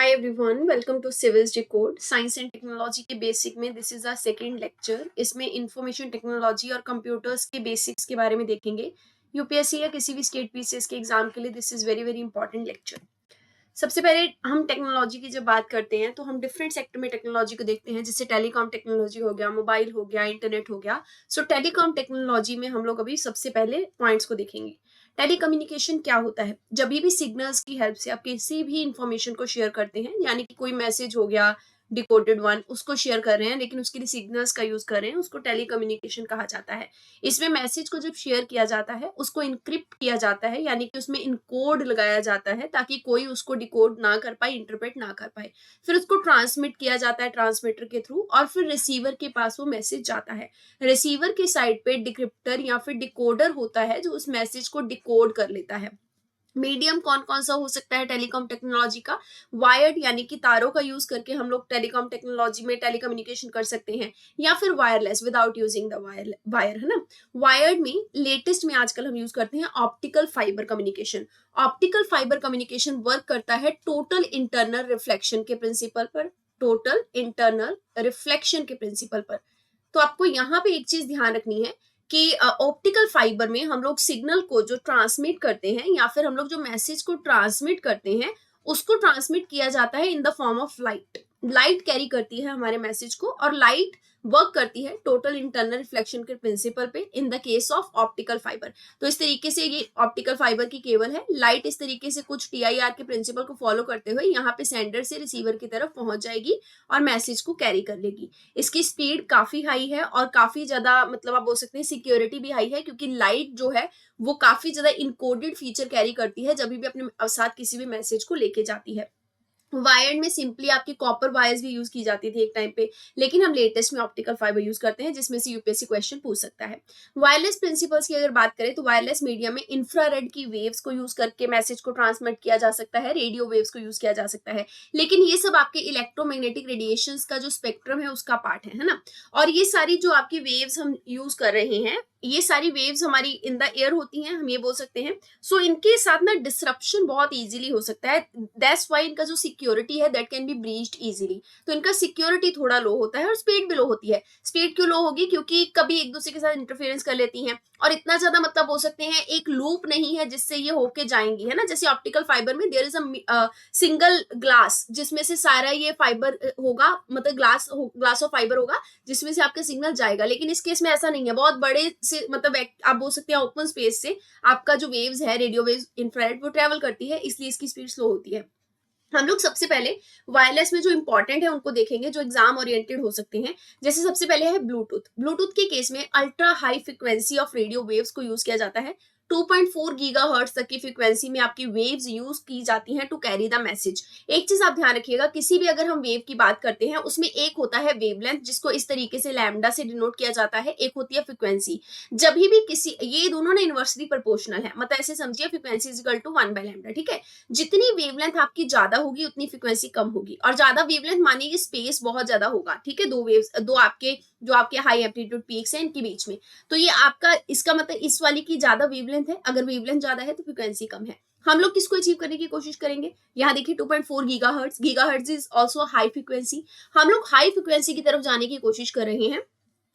Hi everyone, welcome to civils decode. Science and technology के basic में this is our second lecture. इसमें information technology और computers के basics के बारे में देखेंगे। यूपीएससी या किसी भी स्टेट पीसीएस के एग्जाम के लिए this is very very important lecture. सबसे पहले हम टेक्नोलॉजी की जब बात करते हैं तो हम डिफरेंट सेक्टर में टेक्नोलॉजी को देखते हैं, जैसे टेलीकॉम टेक्नोलॉजी हो गया, मोबाइल हो गया, इंटरनेट हो गया। सो टेलीकॉम टेक्नोलॉजी में हम लोग अभी सबसे पहले पॉइंट्स को देखेंगे। टेलीकम्युनिकेशन क्या होता है? जब भी सिग्नल्स की हेल्प से आप किसी भी इंफॉर्मेशन को शेयर करते हैं, यानी कि कोई मैसेज हो गया डिकोडेड वन, उसको शेयर कर रहे हैं लेकिन उसके लिए सिग्नल्स का यूज कर रहे हैं, उसको टेलीकम्युनिकेशन कहा जाता है। इसमें मैसेज को जब शेयर किया जाता है उसको इनक्रिप्ट किया जाता है, यानी कि उसमें इनकोड लगाया जाता है ताकि कोई उसको डिकोड ना कर पाए, इंटरप्रेट ना कर पाए। फिर उसको ट्रांसमिट किया जाता है ट्रांसमीटर के थ्रू, और फिर रिसीवर के पास वो मैसेज जाता है। रिसीवर की साइड पे डिक्रिप्टर या फिर डिकोडर होता है जो उस मैसेज को डिकोड कर लेता है। मीडियम कौन कौन सा हो सकता है टेलीकॉम टेक्नोलॉजी का? वायर्ड, यानी कि तारों का यूज करके हम लोग टेलीकॉम टेक्नोलॉजी में टेलीकम्युनिकेशन कर सकते हैं, या फिर wireless without using the wire, है ना। वायर्ड में लेटेस्ट में आजकल हम यूज करते हैं optical fibre communication. Optical fibre communication work करता है टोटल इंटरनल रिफ्लेक्शन के प्रिंसिपल पर। टोटल इंटरनल रिफ्लेक्शन के प्रिंसिपल पर। तो आपको यहाँ पे एक चीज ध्यान रखनी है कि ऑप्टिकल फाइबर में हम लोग सिग्नल को जो ट्रांसमिट करते हैं, या फिर हम लोग जो मैसेज को ट्रांसमिट करते हैं, उसको ट्रांसमिट किया जाता है in the form of light. Light carry करती है हमारे मैसेज को, और लाइट वर्क करती है टोटल इंटरनल रिफ्लेक्शन के प्रिंसिपल पे in the case of optical fibre. तो इस तरीके से ये ऑप्टिकल फाइबर की केबल है। लाइट इस तरीके से कुछ टीआईआर के प्रिंसिपल को फॉलो करते हुए यहाँ पे सेंडर से रिसीवर की तरफ पहुंच जाएगी और मैसेज को कैरी कर लेगी। इसकी स्पीड काफी हाई है और काफी ज्यादा, मतलब आप बोल सकते हैं सिक्योरिटी भी हाई है, क्योंकि लाइट जो है वो काफी ज्यादा इनकोडेड फीचर कैरी करती है जब भी अपने साथ किसी भी मैसेज को लेके जाती है। वायर्ड में सिंपली आपकी कॉपर वायर्स भी यूज की जाती थी एक टाइम पे, लेकिन हम लेटेस्ट में ऑप्टिकल फाइबर यूज करते हैं, जिसमें से यूपीएससी क्वेश्चन पूछ सकता है। वायरलेस प्रिंसिपल्स की अगर बात करें तो वायरलेस मीडिया में इंफ्रारेड की वेव्स को यूज करके मैसेज को ट्रांसमिट किया जा सकता है, रेडियो वेव्स को यूज किया जा सकता है, लेकिन ये सब आपके इलेक्ट्रोमैग्नेटिक रेडिएशन का जो स्पेक्ट्रम है उसका पार्ट है ना। और ये सारी जो आपकी वेव्स हम यूज कर रहे हैं, ये सारी वेव्स हमारी इन द एयर होती हैं, हम ये बोल सकते हैं। सो इनके साथ ना डिसरप्शन बहुत इजीली हो सकता है। दैट्स व्हाई इनका जो सिक्योरिटी है that can be breached easily. तो इनका सिक्योरिटी थोड़ा लो होता है और स्पीड भी लो होती है। स्पीड क्यों लो होगी? क्योंकि कभी एक दूसरे के साथ इंटरफेरेंस कर लेती हैं, और इतना ज्यादा, मतलब बोल सकते हैं एक लूप नहीं है जिससे ये होके जाएंगी, है ना। जैसे ऑप्टिकल फाइबर में there is a single glass, जिसमें से सारा ये फाइबर होगा, मतलब ग्लास ऑफ फाइबर होगा जिसमें से आपका सिग्नल जाएगा। लेकिन इस केस में ऐसा नहीं है। बहुत बड़े से, मतलब आप बोल सकते हैं ओपन स्पेस से आपका जो वेव्स है, रेडियो वेव्स, इंफ्रारेड, वो ट्रेवल करती है, इसलिए इसकी स्पीड स्लो होती है। हम लोग सबसे पहले वायरलेस में जो इंपॉर्टेंट है उनको देखेंगे, जो एग्जाम ओरिएंटेड हो सकते हैं। जैसे सबसे पहले है ब्लूटूथ। ब्लूटूथ के केस में ultra high frequency of radio waves को यूज किया जाता है। 2.4 गीगाहर्ट्ज तक की फ्रीक्वेंसी में आपकी वेव्स यूज की जाती हैं टू कैरी द मैसेज। एक चीज आप ध्यान रखिएगा, किसी भी अगर हम वेव की बात करते हैं उसमें एक होता है वेवलेंथ, जिसको इस तरीके से लैम्डा से डिनोट किया जाता है, एक होती है फ्रीक्वेंसी। जब भी किसी, ये दोनों ना इनवर्सली प्रोपोर्शनल है, मतलब ऐसे समझिए फ्रीक्वेंसी इज इक्वल टू 1/लैम्डा, ठीक है। जितनी वेवलेंथ आपकी ज्यादा होगी उतनी फ्रीक्वेंसी कम होगी, और ज्यादा वेवलेंथ मानिए कि स्पेस बहुत ज्यादा होगा, ठीक है। दो आपके जो आपके हाई एम्पलीट्यूड पीक्स हैं इनके बीच में, तो ये आपका, इसका मतलब इस वाली की ज्यादा वेवलेंथ है। अगर वेवलेंथ ज्यादा है तो फ्रीक्वेंसी कम है। हम लोग किसको अचीव करने की कोशिश करेंगे? यहाँ देखिए 2.4 gigahertz. Gigahertz is also high frequency. हम लोग हाई फ्रीक्वेंसी की तरफ जाने की कोशिश कर रहे हैं।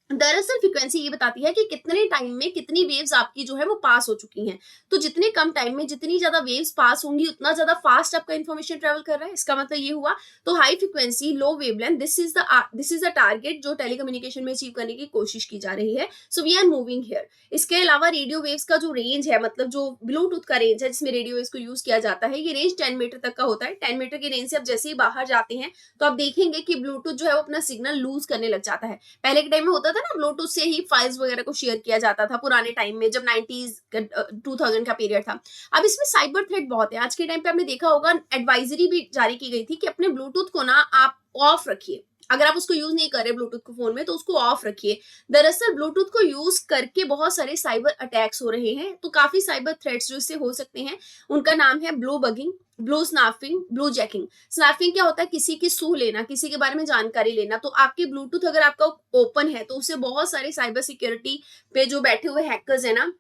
दरअसल फ्रीक्वेंसी ये बताती है कि कितने टाइम में कितनी वेव्स आपकी जो है वो पास हो चुकी हैं। तो जितने कम टाइम में जितनी ज्यादा वेव्स पास होंगी उतना ज्यादा फास्ट आपका इन्फॉर्मेशन ट्रेवल कर रहा है, इसका मतलब ये हुआ। तो high frequency, low wavelength, this is the target जो टेलीकम्युनिकेशन में अचीव करने की कोशिश की जा रही है। So we are moving here. इसके अलावा रेडियो वेव्स का जो रेंज है, मतलब जो ब्लूटूथ का रेंज है जिसमें रेडियो वेव्स को यूज किया जाता है, ये रेंज 10 मीटर तक का होता है। 10 मीटर की रेंज से आप जैसे ही बाहर जाते हैं तो आप देखेंगे कि ब्लूटूथ जो है वो अपना सिग्नल लूज करने लग जाता है। पहले के टाइम में होता था ना, ब्लूटूथ से ही फाइल्स वगैरह को शेयर किया जाता था पुराने टाइम में, जब 90s 2000 का पीरियड था। अब इसमें साइबर थ्रेट बहुत है। आज के टाइम पे आपने देखा होगा एडवाइजरी भी जारी की गई थी कि अपने ब्लूटूथ को ना आप ऑफ रखिए। अगर आप उसको यूज नहीं कर रहे ब्लूटूथ को फोन में तो उसको ऑफ रखिए। दरअसल ब्लूटूथ को यूज करके बहुत सारे साइबर अटैक्स हो रहे हैं। तो काफी साइबर थ्रेट्स जो इससे हो सकते हैं, उनका नाम है blue bugging, blue snapping, blue jacking. Snapping क्या होता है? किसी की सूह लेना, किसी के बारे में जानकारी लेना। तो आपके ब्लूटूथ अगर आपका ओपन है तो उससे बहुत सारे साइबर सिक्योरिटी पे जो बैठे हुए हैकर्स है ना,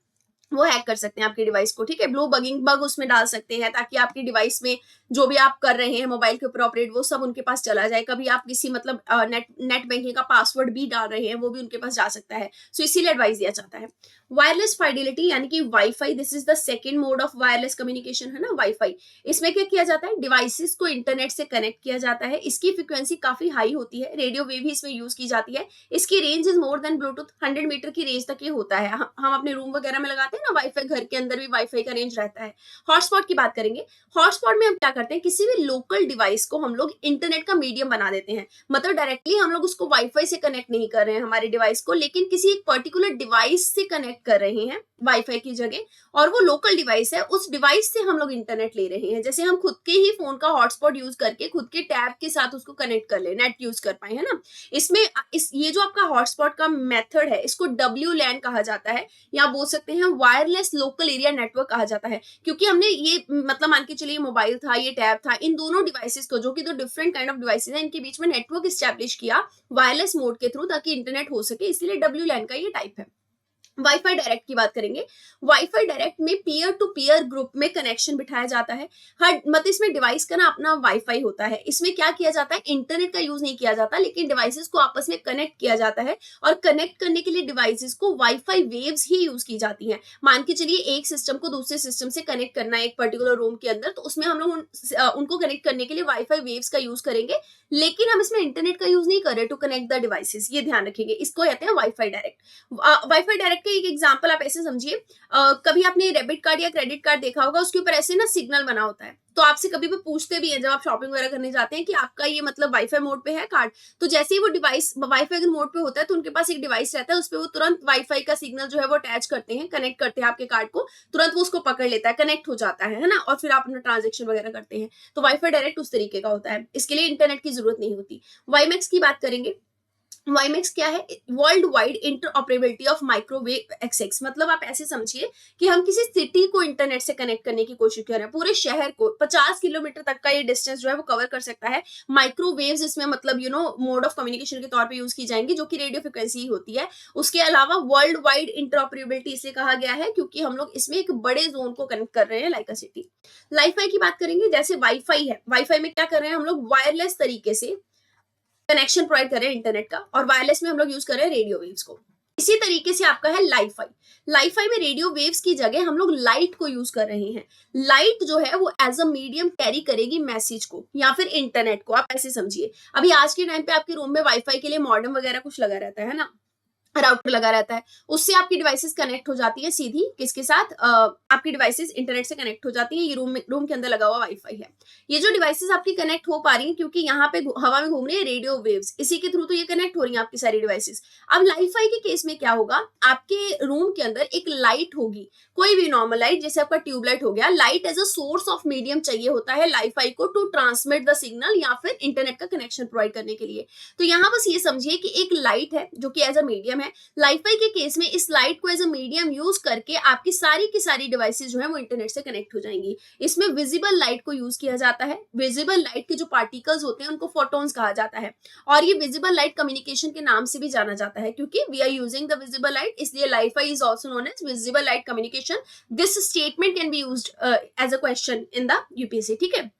वो हैक कर सकते हैं आपके डिवाइस को, ठीक है। ब्लू बगिंग बग उसमें डाल सकते हैं ताकि आपकी डिवाइस में जो भी आप कर रहे हैं मोबाइल के ऊपर ऑपरेट, वो सब उनके पास चला जाए। कभी आप किसी मतलब नेट बैंकिंग का पासवर्ड भी डाल रहे हैं, वो भी उनके पास जा सकता है। सो इसीलिए एडवाइस दिया जाता है। वायरलेस फाइडेलिटी यानी कि wifi, this is the second mode of wireless communication, है ना, वाईफाई। इसमें क्या किया जाता है, डिवाइसेस को इंटरनेट से कनेक्ट किया जाता है। इसकी फ्रिक्वेंसी काफी हाई होती है, रेडियो वेव भी इसमें यूज की जाती है। इसकी range is more than Bluetooth, 100 metre की रेंज तक ये होता है। हम अपने रूम वगैरह में लगाते हैं ना वाईफाई, घर के अंदर भी वाईफाई का रेंज रहता है। हॉटस्पॉट की बात करेंगे। हॉटस्पॉट में हम क्या करते हैं, किसी भी लोकल डिवाइस को हम लोग इंटरनेट का मीडियम बना देते हैं। मतलब डायरेक्टली हम लोग उसको वाईफाई से कनेक्ट नहीं कर रहे हैं हमारे डिवाइस को, लेकिन किसी एक पर्टिकुलर डिवाइस से कनेक्ट कर रहे हैं वाईफाई की जगह, और वो लोकल डिवाइस है, उस डिवाइस से हम लोग इंटरनेट ले रहे हैं। जैसे हम खुद के ही फोन का हॉटस्पॉट यूज करके खुद के टैब के साथ उसको कनेक्ट कर ले, नेट यूज कर पाए, है ना। इसमें ये जो आपका हॉटस्पॉट का मेथड है, इसको WLAN कहा जाता है, या बोल सकते हैं वायरलेस लोकल एरिया नेटवर्क कहा जाता है। क्योंकि हमने ये मतलब मान के चलिए मोबाइल था, ये टैब था, इन दोनों डिवाइसेस को, जो कि दो डिफरेंट काइंड ऑफ डिवाइसेस हैं, इनके बीच में नेटवर्क स्टैब्लिश किया वायरलेस मोड के थ्रू, ताकि इंटरनेट हो सके, इसीलिए WLAN का ये टाइप है। वाईफाई डायरेक्ट की बात करेंगे। वाईफाई डायरेक्ट में पीयर टू पीयर ग्रुप में कनेक्शन बिठाया जाता है। हर मतलब इसमें डिवाइस का ना अपना वाईफाई होता है। इसमें क्या किया जाता है, इंटरनेट का यूज नहीं किया जाता, लेकिन डिवाइसेस को आपस में कनेक्ट किया जाता है। और कनेक्ट करने के लिए डिवाइसेस को वाईफाई वेव्स ही यूज की जाती हैं। मान के चलिए एक सिस्टम को दूसरे सिस्टम से कनेक्ट करना है एक पर्टिकुलर रूम के अंदर, तो उसमें हम लोग उनको कनेक्ट करने के लिए वाईफाई वेव्स का यूज करेंगे, लेकिन हम इसमें इंटरनेट का यूज नहीं कर रहे टू कनेक्ट द डिवाइसेस, ये ध्यान रखेंगे। इसको कहते हैं वाईफाई डायरेक्ट। वाईफाई डायरेक्ट का एक एग्जांपल आप ऐसे समझिए, कभी आपने डेबिट कार्ड या क्रेडिट कार्ड देखा होगा, उसके ऊपर ऐसे ना सिग्नल बना होता है, तो आपसे कभी भी पूछते भी हैं जब आप शॉपिंग वगैरह करने जाते हैं कि आपका ये मतलब वाईफाई मोड पे है कार्ड। तो जैसे ही वो डिवाइस वाईफाई अगर मोड पे होता है, तो उनके पास एक डिवाइस रहता है, उस पर वो तुरंत वाईफाई का सिग्नल जो है वो अटैच करते हैं, कनेक्ट करते हैं आपके कार्ड को, तुरंत वो उसको पकड़ लेता है, कनेक्ट हो जाता है ना, और फिर आप अपना ट्रांजेक्शन वगैरह करते हैं। तो वाईफाई डायरेक्ट उस तरीके का होता है, इसके लिए इंटरनेट की जरूरत नहीं होती। वाईमैक्स की बात करेंगे। वाईमैक्स क्या है, world wide interoperability of microwave access. मतलब आप ऐसे समझिए कि हम किसी सिटी को इंटरनेट से कनेक्ट करने की कोशिश कर रहे हैं, पूरे शहर को 50 किलोमीटर तक का ये डिस्टेंस जो है वो कवर कर सकता है। माइक्रोवेव्स इसमें मतलब मोड ऑफ कम्युनिकेशन के तौर पे यूज की जाएंगी, जो कि रेडियो फ्रिक्वेंसी होती है। उसके अलावा वर्ल्ड वाइड इंटरऑपरेबिलिटी इसलिए कहा गया है क्योंकि हम लोग इसमें एक बड़े जोन को कनेक्ट कर रहे हैं, लाइक अ सिटी। लाईफाई की बात करेंगे। जैसे वाईफाई है, वाईफाई में क्या कर रहे हैं हम लोग, वायरलेस तरीके से कनेक्शन प्रोवाइड कर रहे हैं इंटरनेट का, और वायरलेस में हम लोग यूज कर रहे हैं रेडियो वेव्स को। इसी तरीके से आपका है लाईफाई। लाईफाई में रेडियो वेव्स की जगह हम लोग लाइट को यूज कर रहे हैं। लाइट जो है वो एज अ मीडियम कैरी करेगी मैसेज को या फिर इंटरनेट को, आप ऐसे समझिए। अभी आज के टाइम पे आपके रूम में वाईफाई के लिए मॉडेम वगैरह कुछ लगा रहता है ना, राउटर लगा रहता है, उससे आपकी डिवाइसेस कनेक्ट हो जाती है सीधी किसके साथ, आपकी डिवाइसेस इंटरनेट से कनेक्ट हो जाती है। ये रूम के अंदर लगा हुआ वाईफाई है। ये जो डिवाइसेस आपकी कनेक्ट हो पा रही हैं क्योंकि यहाँ पे हवा में घूम रही है रेडियो वेव्स, इसी के थ्रू तो ये कनेक्ट हो रही है आपकी सारी डिवाइसेस। अब लाईफाई के केस में क्या होगा, आपके रूम के अंदर एक लाइट होगी, कोई भी नॉर्मल लाइट, जैसे आपका ट्यूबलाइट हो गया। Light as a source of medium चाहिए होता है लाईफाई को टू ट्रांसमिट द सिग्नल या फिर इंटरनेट का कनेक्शन प्रोवाइड करने के लिए। तो यहाँ बस ये समझिए कि एक लाइट है जो कि एज अ मीडियम है। लाईफाई के केस में इस लाइट को एज अ मीडियम यूज करके आपकी सारी की सारी डिवाइसेस जो है वो इंटरनेट से कनेक्ट हो जाएंगी। इसमें विजिबल लाइट को यूज किया जाता है। विजिबल लाइट के जो पार्टिकल्स होते हैं उनको फोटॉन्स कहा जाता है, और ये विजिबल लाइट कम्युनिकेशन के नाम से भी जाना जाता है क्योंकि we are using the visible light, इसलिए LiFi is also known as visible light communication. This statement can be used as a question in the UPSC, ठीक है।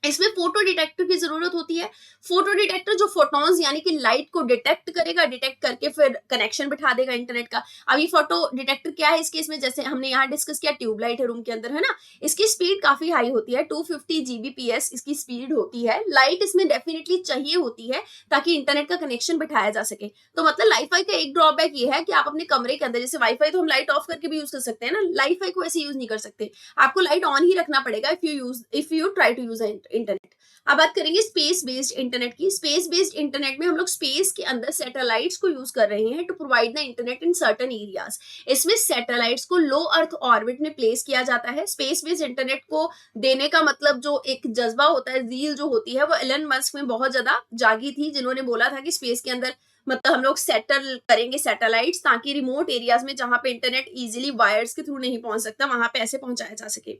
इसमें फोटो डिटेक्टर की जरूरत होती है। फोटो डिटेक्टर जो फोटॉन्स यानी कि लाइट को डिटेक्ट करेगा, डिटेक्ट करके फिर कनेक्शन बिठा देगा इंटरनेट का। अब ये फोटो डिटेक्टर क्या है, इसके इसमें जैसे हमने यहाँ डिस्कस किया ट्यूबलाइट है रूम के अंदर, है ना। इसकी स्पीड काफी हाई होती है, 250 Gbps इसकी स्पीड होती है। लाइट इसमें डेफिनेटली चाहिए होती है ताकि इंटरनेट का कनेक्शन बिठाया जा सके। तो मतलब लाईफाई का एक ड्रॉबैक ये है कि आप अपने कमरे के अंदर, जैसे वाईफाई तो हम लाइट ऑफ करके भी यूज कर सकते हैं ना, लाईफाई को ऐसे यूज नहीं कर सकते। आपको लाइट ऑन ही रखना पड़ेगा if you try to use internet. अब बात करेंगे स्पेस बेस्ड इंटरनेट की। स्पेस बेस्ड इंटरनेट में हम लोग स्पेस के अंदर सैटेलाइट्स को यूज कर रहे हैं to provide the internet in certain areas. इसमें सैटेलाइट्स को लो अर्थ ऑर्बिट में प्लेस किया जाता है। स्पेस बेस्ड इंटरनेट को देने का मतलब जो एक जज्बा होता है, रील जो होती है, वो एलन मस्क में बहुत ज्यादा जागी थी, जिन्होंने बोला था कि स्पेस के अंदर मतलब हम लोग सेटल करेंगे सैटेलाइट्स, ताकि रिमोट एरियाज में जहां पे इंटरनेट इजीली वायर्स के थ्रू नहीं पहुंच सकता, वहां पे ऐसे पहुंचाया जा सके।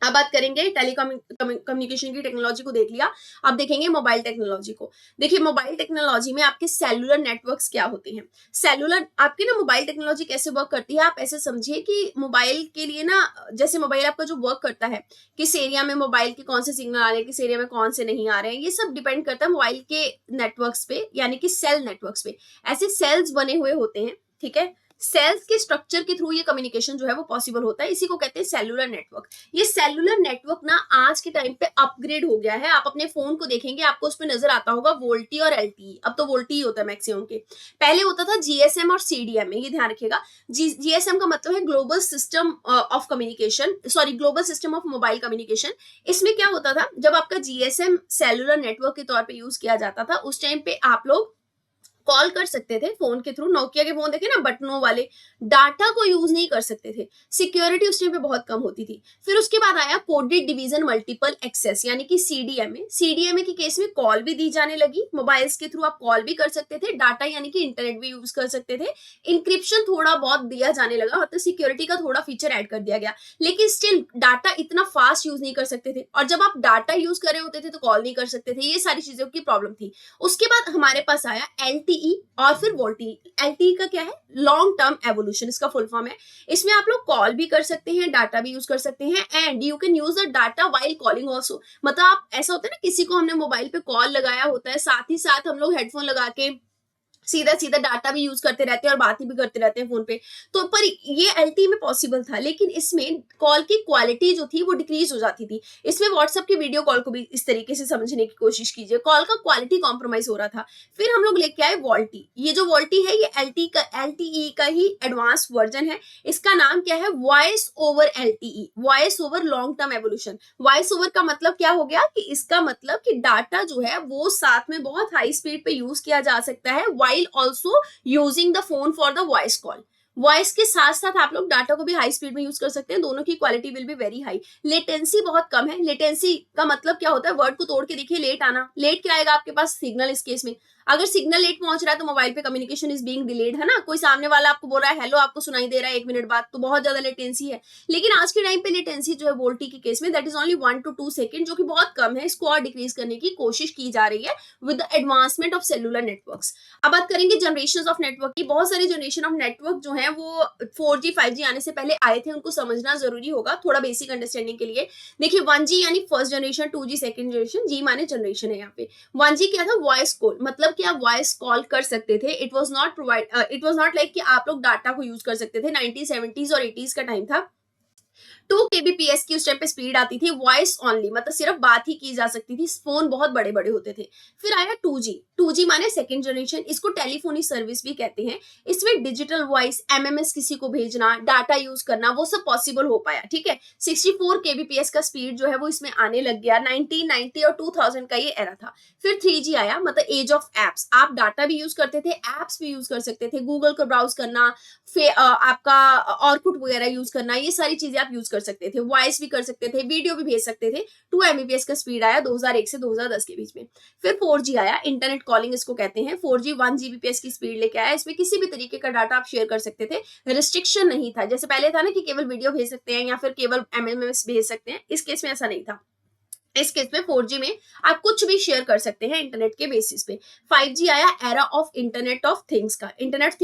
अब बात करेंगे कम्युनिकेशन की टेक्नोलॉजी को देख लिया, अब देखेंगे मोबाइल टेक्नोलॉजी को। देखिए मोबाइल टेक्नोलॉजी में आपके सेलुलर नेटवर्क्स क्या होते हैं। सेलुलर आपकी ना मोबाइल टेक्नोलॉजी कैसे वर्क करती है, आप ऐसे समझिए कि मोबाइल के लिए ना, जैसे मोबाइल आपका जो वर्क करता है, किस एरिया में मोबाइल के कौन से सिग्नल आ रहे हैं, किस एरिया में कौन से नहीं आ रहे हैं, ये सब डिपेंड करता है मोबाइल के नेटवर्क्स पे, यानी कि सेल नेटवर्क्स पे। ऐसे सेल्स बने हुए होते हैं, ठीक है। सेल्स के स्ट्रक्चर के थ्रू ये कम्युनिकेशन जो है वो पॉसिबल होता है, इसी को कहते हैं सेलुलर नेटवर्क। ये सेलुलर नेटवर्क ना आज के टाइम पे अपग्रेड हो गया है। आप अपने फोन को देखेंगे, आपको उसमें नजर आता होगा वोल्टी और एलटीई, अब तो वोल्टी ही होता है मैक्सिमम के। पहले होता था जीएसएम और सीडीएम में, ये ध्यान रखिएगा। जीएसएम का मतलब है global system of communication, sorry global system of mobile communication. इसमें क्या होता था, जब आपका जीएसएम सेलुलर नेटवर्क के तौर पर यूज किया जाता था, उस टाइम पे आप लोग कॉल कर सकते थे फोन के थ्रू। नोकिया के फोन देखे ना, बटनों वाले, डाटा को यूज नहीं कर सकते थे। सिक्योरिटी उस टाइम पे बहुत कम होती थी। फिर उसके बाद आया कोडेड डिवीजन मल्टीपल एक्सेस, यानी कि सीडीएमए। सीडीएमए के केस में कॉल भी दी जाने लगी, मोबाइल्स के थ्रू आप कॉल भी कर सकते थे, डाटा यानी कि इंटरनेट भी यूज कर सकते थे। इंक्रिप्शन थोड़ा बहुत दिया जाने लगा, मतलब सिक्योरिटी का थोड़ा फीचर ऐड कर दिया गया, लेकिन स्टिल डाटा इतना फास्ट यूज नहीं कर सकते थे। और जब आप डाटा यूज कर रहे होते थे तो कॉल नहीं कर सकते थे, ये सारी चीजों की प्रॉब्लम थी। उसके बाद हमारे पास आया एलटीई और फिर वोल्टी। एलटीई का क्या है, लॉन्ग टर्म एवोल्यूशन, इसका फुल फॉर्म है। इसमें आप लोग कॉल भी कर सकते हैं, डाटा भी यूज कर सकते हैं, and you can use the data while calling also. मतलब आप, ऐसा होता है ना, किसी को हमने मोबाइल पे कॉल लगाया होता है, साथ ही साथ हम लोग हेडफोन लगा के सीधा सीधा डाटा भी यूज करते रहते हैं और बातें भी करते रहते हैं फोन पे। तो पर ये एलटी में पॉसिबल था, लेकिन इसमें कॉल की क्वालिटी जो थी वो डिक्रीज हो जाती थी। इसमें व्हाट्सएप की वीडियो कॉल को भी इस तरीके से समझने की कोशिश कीजिए, कॉल का क्वालिटी कॉम्प्रोमाइज हो रहा था। फिर हम लोग लेके आए वॉल्टी। ये जो वॉल्टी है, ये एलटीई का ही एडवांस वर्जन है। इसका नाम क्या है, voice over LTE, voice over long term evolution. Voice over का मतलब क्या हो गया, कि इसका मतलब कि डाटा जो है वो साथ में बहुत हाई स्पीड पे यूज किया जा सकता है, while also using the phone for the voice call। Voice के साथ साथ आप लोग डाटा को भी हाई स्पीड में यूज कर सकते हैं, दोनों की quality will be very high. Latency बहुत कम है। लेटेंसी का मतलब क्या होता है, वर्ड को तोड़ के देखिए, लेट आना। लेट क्या आएगा आपके पास, सिग्नल। इस केस में अगर सिग्नल लेट पहुंच रहा है तो मोबाइल पे कम्युनिकेशन इज बीइंग डिलेड, है ना। कोई सामने वाला आपको बोल रहा है हेलो, आपको सुनाई दे रहा है 1 मिनट बाद, तो बहुत ज्यादा लेटेंसी है। लेकिन आज के टाइम पे लेटेंसी जो है वोल्टी के केस में, that is only 1 to 2 second, जो कि बहुत कम है। इसको और डिक्रीज करने की कोशिश की जा रही है with the advancement of cellular networks. अब बात करेंगे जनरेशन ऑफ नेटवर्क की। बहुत सारे जनरेशन ऑफ नेटवर्क जो है वो 4G 5G आने से पहले आए थे, उनको समझना जरूरी होगा थोड़ा बेसिक अंडरस्टैंडिंग के लिए। देखिए 1G यानी first generation, 2G second generation, G माने जनरेशन है यहाँ पे। 1G क्या था, वॉइस कॉल, मतलब कि आप वॉइस कॉल कर सकते थे। इट वॉज नॉट लाइक कि आप लोग डाटा को यूज कर सकते थे। 1970s और 80s का टाइम था। 2 kbps की उस टाइम पे स्पीड आती थी, वॉइस ऑनली, मतलब सिर्फ बात ही की जा सकती थी। फोन बहुत बड़े बड़े होते थे। फिर आया 2G। 2G माने सेकंड जनरेशन, इसको टेलीफोनी सर्विस भी कहते हैं। इसमें डिजिटल वॉइस, एमएमएस किसी को भेजना, डाटा यूज करना, वो सब पॉसिबल हो पाया, ठीक है। 64 kbps का स्पीड जो है वो इसमें आने लग गया। 1990 और 2000 का ये एरा था। फिर 3G आया, मतलब एज ऑफ एप्स। आप डाटा भी यूज करते थे, एप्स भी यूज कर सकते थे, गूगल को ब्राउज करना, आपका ऑर्कुट वगैरह यूज करना, ये सारी चीजें आप यूज कर सकते थे। वॉइस भी कर सकते थे, वीडियो भी भेज सकते थे। 2 Mbps का स्पीड आया 2001 से 2010 के बीच में। फिर 4G आया, इंटरनेट कॉलिंग इसको कहते हैं। 4G 1 Gbps की स्पीड लेके आया। इसमें किसी भी तरीके का डाटा आप शेयर कर सकते थे, रिस्ट्रिक्शन नहीं था। जैसे पहले था ना कि केवल वीडियो भेज सकते हैं या फिर केवल एमएमएस भेज सकते हैं, इस केस में ऐसा नहीं था। इस केस में 4G में आप कुछ भी शेयर कर सकते हैं इंटरनेट के बेसिस पे। 5G आया, era of internet of things का। इंटरनेट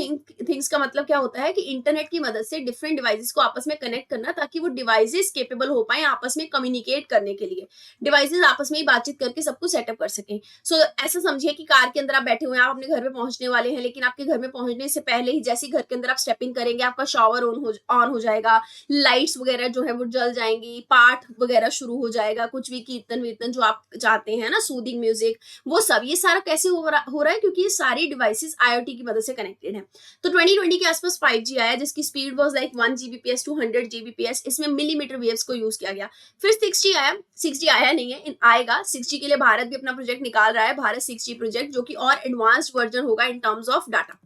थिंग्स का मतलब क्या होता है, कि इंटरनेट की मदद से डिफरेंट डिवाइसेस को आपस में कनेक्ट करना, ताकि वो डिवाइसेस केपेबल हो पाए आपस में कम्युनिकेट करने के लिए। डिवाइसेस आपस में ही बातचीत करके सब कुछ सेटअप कर सकें। सो ऐसा समझिए कि कार के अंदर आप बैठे हुए हैं, आप अपने घर में पहुंचने वाले हैं, लेकिन आपके घर में पहुंचने से पहले ही जैसे घर के अंदर आप स्टेपिंग करेंगे, आपका शावर ऑन हो जाएगा, लाइट्स वगैरह जो है वो जल जाएंगी, पाठ वगैरह शुरू हो जाएगा, कुछ भी कीर्तन वीर्तन जो आप चाहते हैं ना, सूदिंग म्यूजिक, वो सब। ये सारा कैसे हो रहा है, क्योंकि ये सारी डिवाइसेस IoT की मदद से कनेक्टेड है। तो 2020 के आसपास 5G आया, जिसकी speed was like 1 Gbps to 100 Gbps। इसमें मिलीमीटर वेव्स को यूज किया गया। फिर 6G आया। 6G आया नहीं है, आएगा। 6G के लिए भारत भी अपना प्रोजेक्ट निकाल रहा है, भारत 6G प्रोजेक्ट, जो कि और एडवांस्ड वर्जन होगा इन terms of data.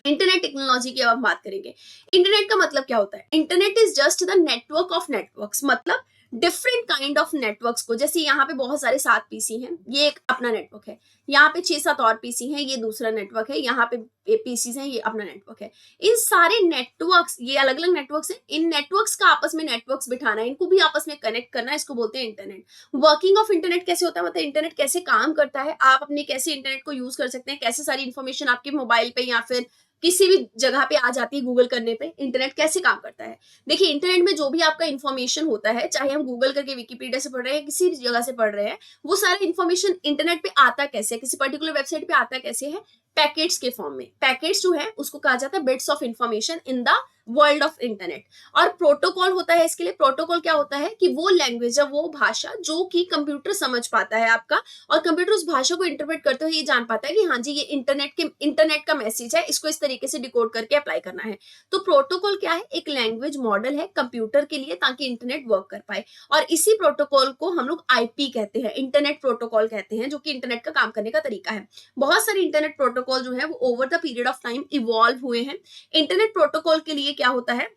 Internet technology की अब हम बात करेंगे। इंटरनेट का मतलब क्या होता है, internet is just the network of networks, मतलब डिफरेंट काइंड ऑफ नेटवर्क्स को। जैसे यहाँ पे बहुत सारे 7 PC हैं, ये एक अपना नेटवर्क है। यहाँ पे 6-7 और PC हैं, ये दूसरा नेटवर्क है। यहाँ पे पीसीज हैं, ये अपना नेटवर्क है। इन सारे नेटवर्क्स, ये अलग अलग नेटवर्क्स हैं, इन नेटवर्क्स का आपस में नेटवर्क्स बिठाना, इनको भी आपस में कनेक्ट करना, इसको बोलते हैं इंटरनेट। वर्किंग ऑफ इंटरनेट कैसे होता है, मतलब इंटरनेट कैसे काम करता है, आप अपने कैसे इंटरनेट को यूज कर सकते हैं, कैसे सारी इन्फॉर्मेशन आपके मोबाइल पे या फिर किसी भी जगह पे आ जाती है गूगल करने पे, इंटरनेट कैसे काम करता है। देखिए इंटरनेट में जो भी आपका इन्फॉर्मेशन होता है, चाहे हम गूगल करके विकिपीडिया से पढ़ रहे हैं, किसी भी जगह से पढ़ रहे हैं, वो सारा इन्फॉर्मेशन इंटरनेट पे आता कैसे है, किसी पर्टिकुलर वेबसाइट पे आता कैसे है, पैकेट्स के फॉर्म में। पैकेट्स जो है उसको कहा जाता है bits of information in the world of internet. और प्रोटोकॉल होता है इसके लिए। प्रोटोकॉल क्या होता है कि वो लैंग्वेज या वो भाषा जो कि कंप्यूटर समझ पाता है आपका, और कंप्यूटर उस भाषा को इंटरप्रेट करते हुए ये जान पाता है कि हाँ जी ये इंटरनेट का मैसेज है, इसको इस तरीके से डिकोड करके अप्लाई करना है। तो प्रोटोकॉल क्या है, एक लैंग्वेज मॉडल है कंप्यूटर के लिए, ताकि इंटरनेट वर्क कर पाए। और इसी प्रोटोकॉल को हम लोग आईपी कहते हैं, इंटरनेट प्रोटोकॉल कहते हैं, जो कि इंटरनेट का काम करने का तरीका है। बहुत सारे इंटरनेट प्रोटोकॉल जो है वो over the period of time evolve हुए हैं। इंटरनेट प्रोटोकॉल के लिए क्या होता है,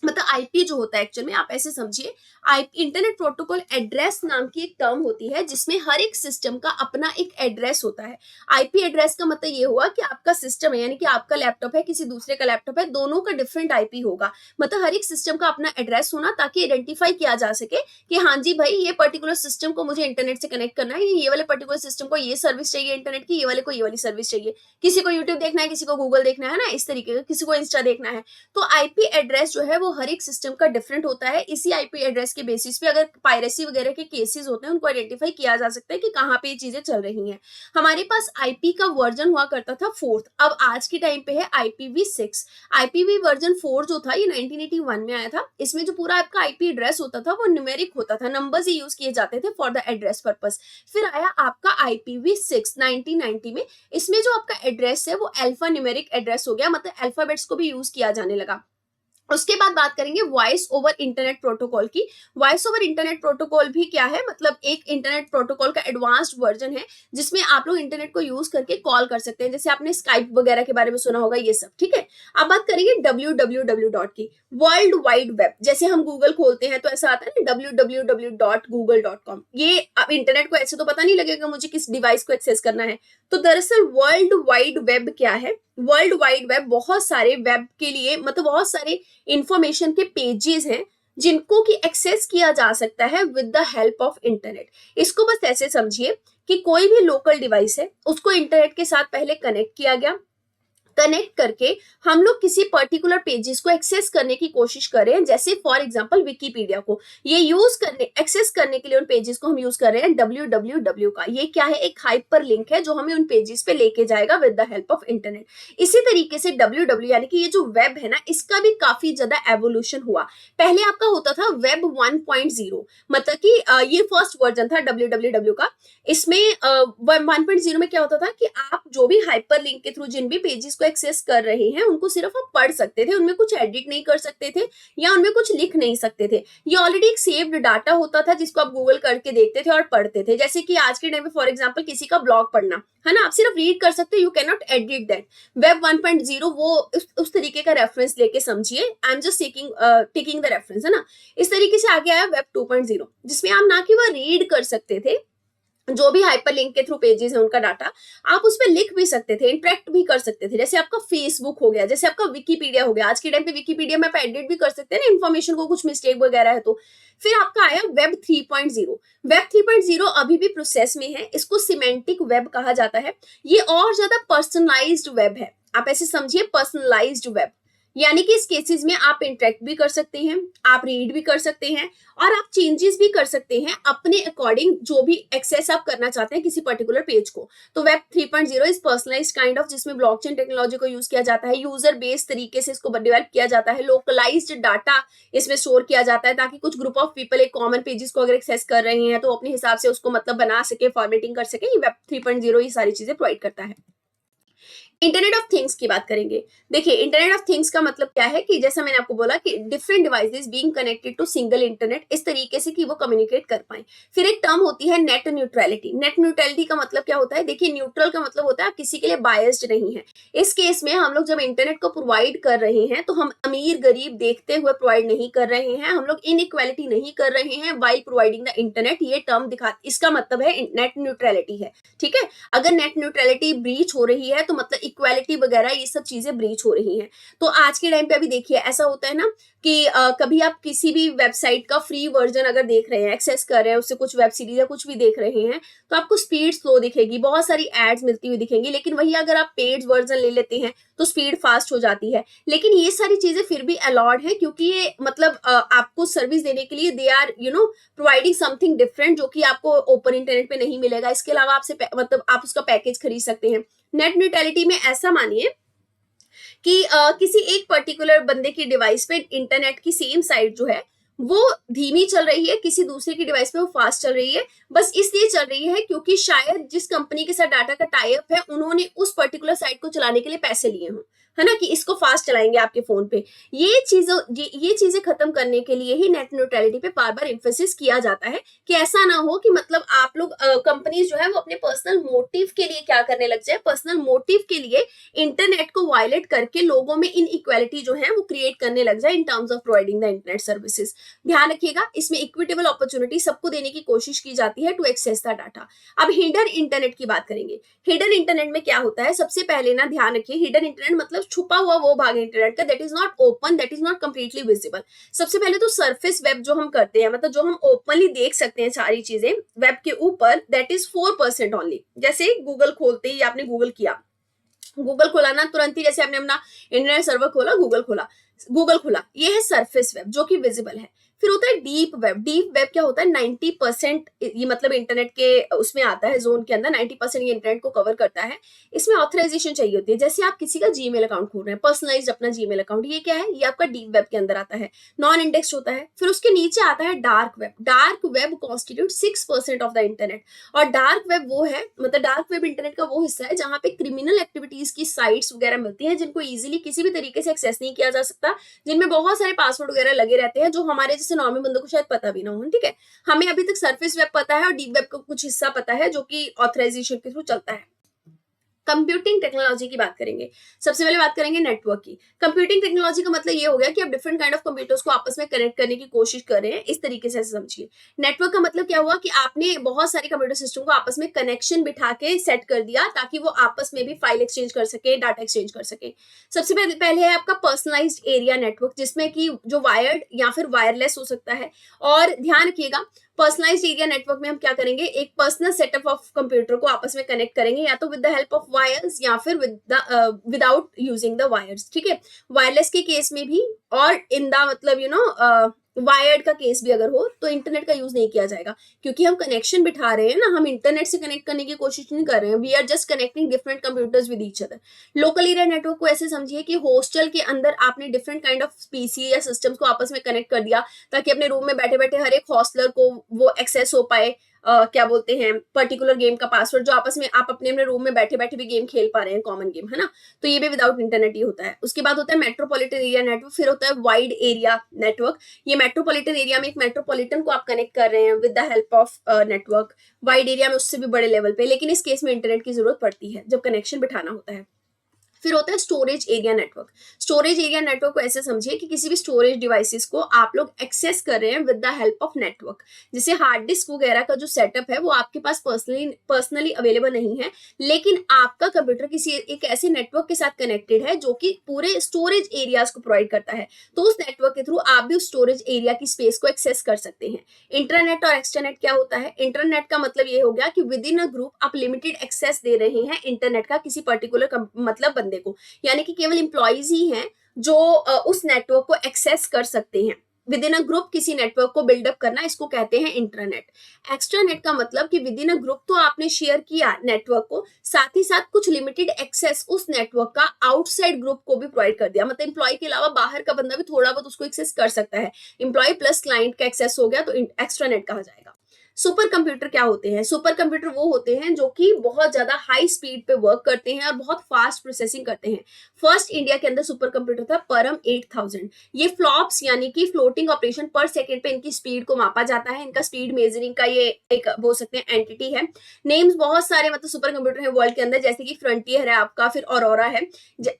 मतलब आईपी जो होता है एक्चुअल में, आप ऐसे समझिए, आईपी इंटरनेट प्रोटोकॉल एड्रेस नाम की एक टर्म होती है, जिसमें हर एक सिस्टम का अपना एक एड्रेस होता है। आईपी एड्रेस का मतलब ये हुआ कि आपका सिस्टम है, यानी कि आपका लैपटॉप है, किसी दूसरे का लैपटॉप है, दोनों का डिफरेंट आईपी होगा। मतलब हर एक सिस्टम का अपना एड्रेस होना, ताकि आइडेंटिफाई किया जा सके कि हाँ जी भाई ये पर्टिकुलर सिस्टम को मुझे इंटरनेट से कनेक्ट करना है, ये वाले पर्टिकुलर सिस्टम को ये सर्विस चाहिए इंटरनेट की, ये वाले को ये वाली सर्विस चाहिए। किसी को यूट्यूब देखना है, किसी को गूगल देखना है ना, इस तरीके का, किसी को इंस्टा देखना है। तो आईपी एड्रेस जो है वो हर एक सिस्टम का डिफरेंट होता है। इसी आईपी एड्रेस के बेसिस पे अगर पायरेसी वगैरह के केसेस होते हैं, उनको आइडेंटिफाई किया जा सकता है कि कहाँ पे ये चीजें चल रही हैं। हमारे पास आईपी का वर्जन हुआ करता था 4th, अब आज के टाइम पे है IPv6। IPv वर्जन 4 जो था ये 1981 में आया था। इसमें जो पूरा आपका आईपी एड्रेस होता था वो न्यूमेरिक होता था, नंबर्स ही यूज किए जाते थे फॉर द एड्रेस पर्पस। फिर आया आपका IPv6 1990 में। इसमें जो आपका एड्रेस है वो अल्फा न्यूमेरिक एड्रेस हो गया, मतलब अल्फाबेट्स को भी यूज किया जाने लगा। उसके बाद बात करेंगे वॉइस ओवर इंटरनेट प्रोटोकॉल की। वॉइस ओवर इंटरनेट प्रोटोकॉल भी क्या है, मतलब एक इंटरनेट प्रोटोकॉल का एडवांस्ड वर्जन है, जिसमें आप लोग इंटरनेट को यूज करके कॉल कर सकते हैं, जैसे आपने स्काइप वगैरह के बारे में सुना होगा, ये सब ठीक है। अब बात करेंगे www की, वर्ल्ड वाइड वेब। जैसे हम गूगल खोलते हैं तो ऐसा आता है ना www.google.com। ये अब इंटरनेट को ऐसे तो पता नहीं लगेगा मुझे किस डिवाइस को एक्सेस करना है। तो दरअसल वर्ल्ड वाइड वेब क्या है, वर्ल्ड वाइड वेब बहुत सारे वेब के लिए, मतलब बहुत सारे इंफॉर्मेशन के पेजेस हैं जिनको कि एक्सेस किया जा सकता है with the help of internet. इसको बस ऐसे समझिए कि कोई भी लोकल डिवाइस है, उसको इंटरनेट के साथ पहले कनेक्ट किया गया, कनेक्ट करके हम लोग किसी पर्टिकुलर पेजेस को एक्सेस करने की कोशिश करें, जैसे फॉर एग्जांपल विकिपीडिया को। ये यूज करने, एक्सेस करने के लिए उन पेजेस को हम यूज कर रहे हैं www का। ये क्या है, एक हाइपर लिंक है जो हमें उन पेजेस पे लेके जाएगा with the help of internet. इसी तरीके से www यानी कि ये जो वेब है ना, इसका भी काफी ज्यादा एवोल्यूशन हुआ। पहले आपका होता था वेब 1.0, मतलब कि ये फर्स्ट वर्जन था www का। इसमें 1.0 में क्या होता था कि आप जो भी हाइपर लिंक के थ्रू जिन भी पेजेस को एक्सेस कर रहे हैं, उनको सिर्फ आप पढ़ सकते थे, उनमें कुछ एडिट नहीं कर सकते थे या उनमें कुछ लिख नहीं सकते थे। ये ऑलरेडी एक सेव्ड डाटा होता था जिसको आप गूगल करके देखते थे और पढ़ते थे। जैसे कि आज के टाइम में फॉर एग्जांपल किसी का ब्लॉग पढ़ना है ना, आप सिर्फ रीड कर सकते हो, you can not edit that. Web 1.0 वो उस तरीके का रेफरेंस लेके समझिए, I am just taking the reference, है ना। इस तरीके से आगे आया वेब 2.0, जिसमें आप ना कि वो रीड कर सकते थे जो भी हाइपरलिंक के थ्रू पेजेस है उनका डाटा, आप उस पर लिख भी सकते थे, इंटरेक्ट भी कर सकते थे। जैसे आपका फेसबुक हो गया, जैसे आपका विकिपीडिया हो गया। आज के टाइम पे विकिपीडिया में आप एडिट भी कर सकते हैं ना इन्फॉर्मेशन को, कुछ मिस्टेक वगैरह है तो। फिर आपका आया वेब 3.0। वेब 3.0 अभी भी प्रोसेस में है, इसको सिमेंटिक वेब कहा जाता है। ये और ज्यादा पर्सनलाइज्ड वेब है, आप ऐसे समझिए, पर्सनलाइज्ड वेब। यानी कि इस केसेस में आप इंटरेक्ट भी कर सकते हैं, आप रीड भी कर सकते हैं, और आप चेंजेस भी कर सकते हैं अपने अकॉर्डिंग, जो भी एक्सेस आप करना चाहते हैं किसी पर्टिकुलर पेज को। तो web 3.0 is personalised kind of, जिसमें ब्लॉकचेन टेक्नोलॉजी को यूज किया जाता है, यूजर बेस्ड तरीके से इसको डेवलप किया जाता है, लोकलाइज्ड डाटा इसमें स्टोर किया जाता है, ताकि कुछ ग्रुप ऑफ पीपल एक कॉमन पेजेस को अगर एक्सेस कर रहे हैं तो अपने हिसाब से उसको मतलब बना सके, फॉर्मेटिंग कर सके। ये वेब 3.0 ये सारी चीजें प्रोवाइड करता है। इंटरनेट ऑफ थिंग्स की बात करेंगे। देखिए इंटरनेट ऑफ थिंग्स का मतलब क्या है कि जैसा मैंने आपको बोला कि different devices being connected to single internet, इस तरीके से कि वो कम्युनिकेट कर पाए। फिर एक टर्म होती है नेट न्यूट्रलिटी। नेट न्यूट्रलिटी का मतलब क्या होता है, देखिए न्यूट्रल का मतलब होता है आप किसी के लिए बायस्ड नहीं है। इस केस में हम लोग जब इंटरनेट को प्रोवाइड कर रहे हैं तो हम अमीर गरीब देखते हुए प्रोवाइड नहीं कर रहे हैं, हम लोग इनइक्वालिटी नहीं कर रहे हैं वाइल प्रोवाइडिंग द इंटरनेट। ये टर्म इसका मतलब है नेट न्यूट्रलिटी है, ठीक है। अगर नेट न्यूट्रलिटी ब्रीच हो रही है तो मतलब इक्वालिटी वगैरह ये सब चीजें ब्रीच हो रही हैं। तो आज के टाइम पे अभी देखिए ऐसा होता है ना कि कभी आप किसी भी वेबसाइट का फ्री वर्जन अगर देख रहे हैं, एक्सेस कर रहे हैं, उससे कुछ वेब सीरीज या कुछ भी देख रहे हैं, तो आपको स्पीड स्लो दिखेगी, बहुत सारी एड्स मिलती हुई दिखेंगी। लेकिन वही अगर आप पेड वर्जन ले लेते हैं तो स्पीड फास्ट हो जाती है। लेकिन ये सारी चीजें फिर भी अलाउड है, क्योंकि ये मतलब आपको सर्विस देने के लिए they are providing something different, जो कि आपको ओपन इंटरनेट पे नहीं मिलेगा। इसके अलावा आपसे मतलब आप उसका पैकेज खरीद सकते हैं। नेट न्यूट्रलिटी में ऐसा मानिए कि किसी एक पर्टिकुलर बंदे की डिवाइस पे इंटरनेट की सेम साइट जो है वो धीमी चल रही है, किसी दूसरे की डिवाइस पे वो फास्ट चल रही है। बस इसलिए चल रही है क्योंकि शायद जिस कंपनी के साथ डाटा का टाई अप है उन्होंने उस पर्टिकुलर साइट को चलाने के लिए पैसे लिए हों, है ना, कि इसको फास्ट चलाएंगे आपके फोन पे। ये चीजें खत्म करने के लिए ही नेट न्यूट्रलिटी पे बार बार एम्फेसिस किया जाता है, कि ऐसा ना हो कि मतलब आप लोग कंपनीज जो है वो अपने पर्सनल मोटिव के लिए क्या करने लग जाए, पर्सनल मोटिव के लिए इंटरनेट को वायलेट करके लोगों में इन इक्वालिटी जो है वो क्रिएट करने लग जाए इन terms of providing the internet services. ध्यान रखिएगा, इसमें इक्विटेबल अपॉर्चुनिटी सबको देने की कोशिश की जाती है टू एक्सेस द डाटा। अब हिडन इंटरनेट की बात करेंगे। हिडन इंटरनेट में क्या होता है, सबसे पहले ना ध्यान रखिए, हिडन इंटरनेट मतलब छुपा हुआ वो भाग इंटरनेट का that is not open, that is not completely visible. सबसे पहले तो सरफेस वेब जो हम करते हैं, मतलब जो हम ओपनली देख सकते हैं सारी चीजें वेब के ऊपर, दैट इज 4% ओनली। जैसे गूगल खोलते ही आपने गूगल किया, गूगल खोला ना, तुरंत ही जैसे आपने अपना इंटरनेट सर्वर खोला, गूगल खोला, ये है सरफेस वेब जो कि विजिबल है। फिर होता है डीप वेब। डीप वेब क्या होता है, 90% ये मतलब इंटरनेट के उसमें आता है, जोन के अंदर 90% ये इंटरनेट को कवर करता है। इसमें ऑथराइजेशन चाहिए होती है। जैसे आप किसी का जीमेल अकाउंट खोल रहे हैं, पर्सनलाइज्ड अपना जीमेल अकाउंट, ये क्या है, ये आपका डीप वेब के अंदर आता है, नॉन इंडेक्स्ड होता है। फिर उसके नीचे आता है dark web. Dark web constitute 6% of the internet. और डार्क वेब वो है, मतलब डार्क वेब इंटरनेट का वो हिस्सा है जहां पे क्रिमिनल एक्टिविटीज की साइट्स वगैरह मिलती हैं, जिनको इजीली किसी भी तरीके से एक्सेस नहीं किया जा सकता, जिनमें बहुत सारे पासवर्ड वगैरह लगे रहते हैं जो हमारे जैसे नॉर्मल बंदों को शायद पता भी ना हो। ठीक है, हमें अभी तक सरफेस वेब पता है और डीप वेब का कुछ हिस्सा पता है जो कि ऑथराइजेशन के थ्रू चलता है। कंप्यूटिंग टेक्नोलॉजी की बात करेंगे। सबसे पहले बात करेंगे नेटवर्क की। कंप्यूटिंग टेक्नोलॉजी का मतलब ये हो गया कि आप डिफरेंट काइंड ऑफ कंप्यूटर्स को आपस में कनेक्ट करने की कोशिश कर रहे हैं, इस तरीके से समझिए। नेटवर्क का मतलब क्या हुआ कि आपने बहुत सारे कंप्यूटर सिस्टम को आपस में कनेक्शन बिठा के सेट कर दिया ताकि वो आपस में भी फाइल एक्सचेंज कर सके, डाटा एक्सचेंज कर सके। सबसे पहले है आपका पर्सनलाइज्ड एरिया नेटवर्क, जिसमें कि जो वायर्ड या फिर वायरलेस हो सकता है। और ध्यान रखिएगा, पर्सनलाइज्ड एरिया नेटवर्क में हम क्या करेंगे, एक पर्सनल सेटअप ऑफ कंप्यूटर को आपस में कनेक्ट करेंगे, या तो with the help of wires या फिर विदाउट यूजिंग द वायर्स। ठीक है, वायरलेस के केस में भी और इन द मतलब वायर्ड का केस भी अगर हो तो इंटरनेट का यूज नहीं किया जाएगा, क्योंकि हम कनेक्शन बिठा रहे हैं ना, हम इंटरनेट से कनेक्ट करने की कोशिश नहीं कर रहे हैं। We are just connecting different computers with each other. Local area network को ऐसे समझिए कि हॉस्टल के अंदर आपने डिफरेंट काइंड ऑफ पीसी या सिस्टम्स को आपस में कनेक्ट कर दिया ताकि अपने रूम में बैठे बैठे हर एक हॉस्टलर को वो एक्सेस हो पाए, क्या बोलते हैं, पर्टिकुलर गेम का पासवर्ड, जो आपस में आप अपने रूम में बैठे बैठे भी गेम खेल पा रहे हैं, कॉमन गेम, है ना। तो ये भी विदाउट इंटरनेट ही होता है। उसके बाद होता है मेट्रोपॉलिटन एरिया नेटवर्क, फिर होता है वाइड एरिया नेटवर्क। ये मेट्रोपॉलिटन एरिया में एक मेट्रोपॉलिटन को आप कनेक्ट कर रहे हैं with the help of network. Wide area में उससे भी बड़े लेवल पे, लेकिन इस केस में इंटरनेट की जरूरत पड़ती है जब कनेक्शन बिठाना होता है। फिर होता है storage area network. Storage area network को ऐसे समझिए कि किसी भी स्टोरेज डिवाइसेस को आप लोग एक्सेस कर रहे हैं with the help of network. जैसे हार्ड डिस्क वगैरह का जो सेटअप है वो आपके पास पर्सनली अवेलेबल नहीं है, लेकिन आपका कंप्यूटर किसी एक ऐसे नेटवर्क के साथ कनेक्टेड है जो कि पूरे स्टोरेज एरियाज को प्रोवाइड करता है। तो उस नेटवर्क के थ्रू आप भी उस स्टोरेज एरिया की स्पेस को एक्सेस कर सकते हैं। इंटरनेट और एक्सटरनेट क्या होता है, इंटरनेट का मतलब ये हो गया कि विद इन अ ग्रुप आप लिमिटेड एक्सेस दे रहे हैं इंटरनेट का किसी पर्टिकुलर मतलब बंदे को, यानी कि केवल एम्प्लॉइज ही हैं जो उस नेटवर्क को एक्सेस कर सकते हैं। विद इन अ ग्रुप किसी नेटवर्क को बिल्डअप करना, इसको कहते हैं इंटरनेट। एक्सट्रानेट का मतलब कि विद इन अ ग्रुप तो आपने शेयर किया नेटवर्क को, साथ ही साथ कुछ लिमिटेड एक्सेस उस नेटवर्क का आउटसाइड ग्रुप को भी प्रोवाइड कर दिया, मतलब एम्प्लॉय के अलावा बाहर का बंदा भी थोड़ा बहुत उसको एक्सेस कर सकता है। एम्प्लॉय प्लस क्लाइंट का एक्सेस हो गया तो एक्स्ट्रानेट कहा जाएगा। सुपर कंप्यूटर क्या होते हैं, सुपर कंप्यूटर वो होते हैं जो कि बहुत ज्यादा हाई स्पीड पे वर्क करते हैं और बहुत फास्ट प्रोसेसिंग करते हैं। फर्स्ट इंडिया के अंदर सुपर कंप्यूटर था परम 8000। ये फ्लॉप्स यानी कि फ्लोटिंग ऑपरेशन पर सेकंड पे इनकी स्पीड को मापा जाता है। इनका स्पीड मेजरिंग का ये एक बोल सकते हैं एंटिटी है। नेम्स बहुत सारे मतलब सुपर कंप्यूटर है वर्ल्ड के अंदर, जैसे कि फ्रंटियर है आपका, फिर ऑरोरा है।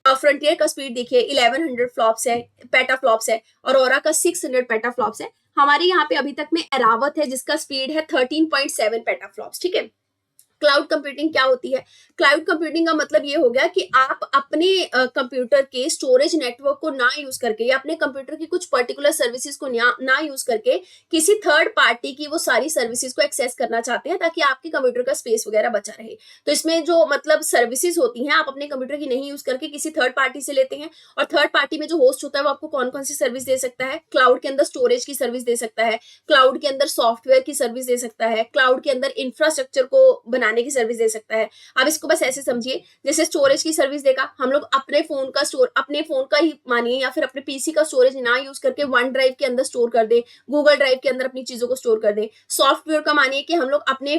फ्रंटियर का स्पीड देखिए 1100 फ्लॉप्स है, पेटा फ्लॉप्स है। ऑरोरा का 600 पेटा फ्लॉप्स है। हमारे यहाँ पे अभी तक में एरावत है जिसका स्पीड है 13.7 पेटाफ्लॉप्स। ठीक है, क्लाउड कंप्यूटिंग क्या होती है? क्लाउड कंप्यूटिंग का मतलब ये हो गया कि आप अपने कंप्यूटर के स्टोरेज नेटवर्क को ना यूज करके या अपने कंप्यूटर की कुछ पर्टिकुलर सर्विसेज को ना यूज करके किसी थर्ड पार्टी की वो सारी सर्विसेज को एक्सेस करना चाहते हैं ताकि आपके कंप्यूटर का स्पेस वगैरह बचा रहे। तो इसमें जो मतलब सर्विसेज होती हैं आप अपने कंप्यूटर की नहीं यूज करके किसी थर्ड पार्टी से लेते हैं, और थर्ड पार्टी में जो होस्ट होता है वो आपको कौन कौन सी सर्विस दे सकता है? क्लाउड के अंदर स्टोरेज की सर्विस दे सकता है, क्लाउड के अंदर सॉफ्टवेयर की सर्विस दे सकता है, क्लाउड के अंदर इंफ्रास्ट्रक्चर को बनाने की सर्विस दे सकता है। आप इसको बस ऐसे समझिए, जैसे स्टोरेज की सर्विस देगा, हम लोग अपने फोन का ही मानिए या फिर अपने पीसी का स्टोरेज ना यूज करके वन ड्राइव के अंदर स्टोर कर दे, गूगल ड्राइव के अंदर अपनी चीजों को स्टोर कर दे। सॉफ्टवेयर का मानिए कि हम लोग अपने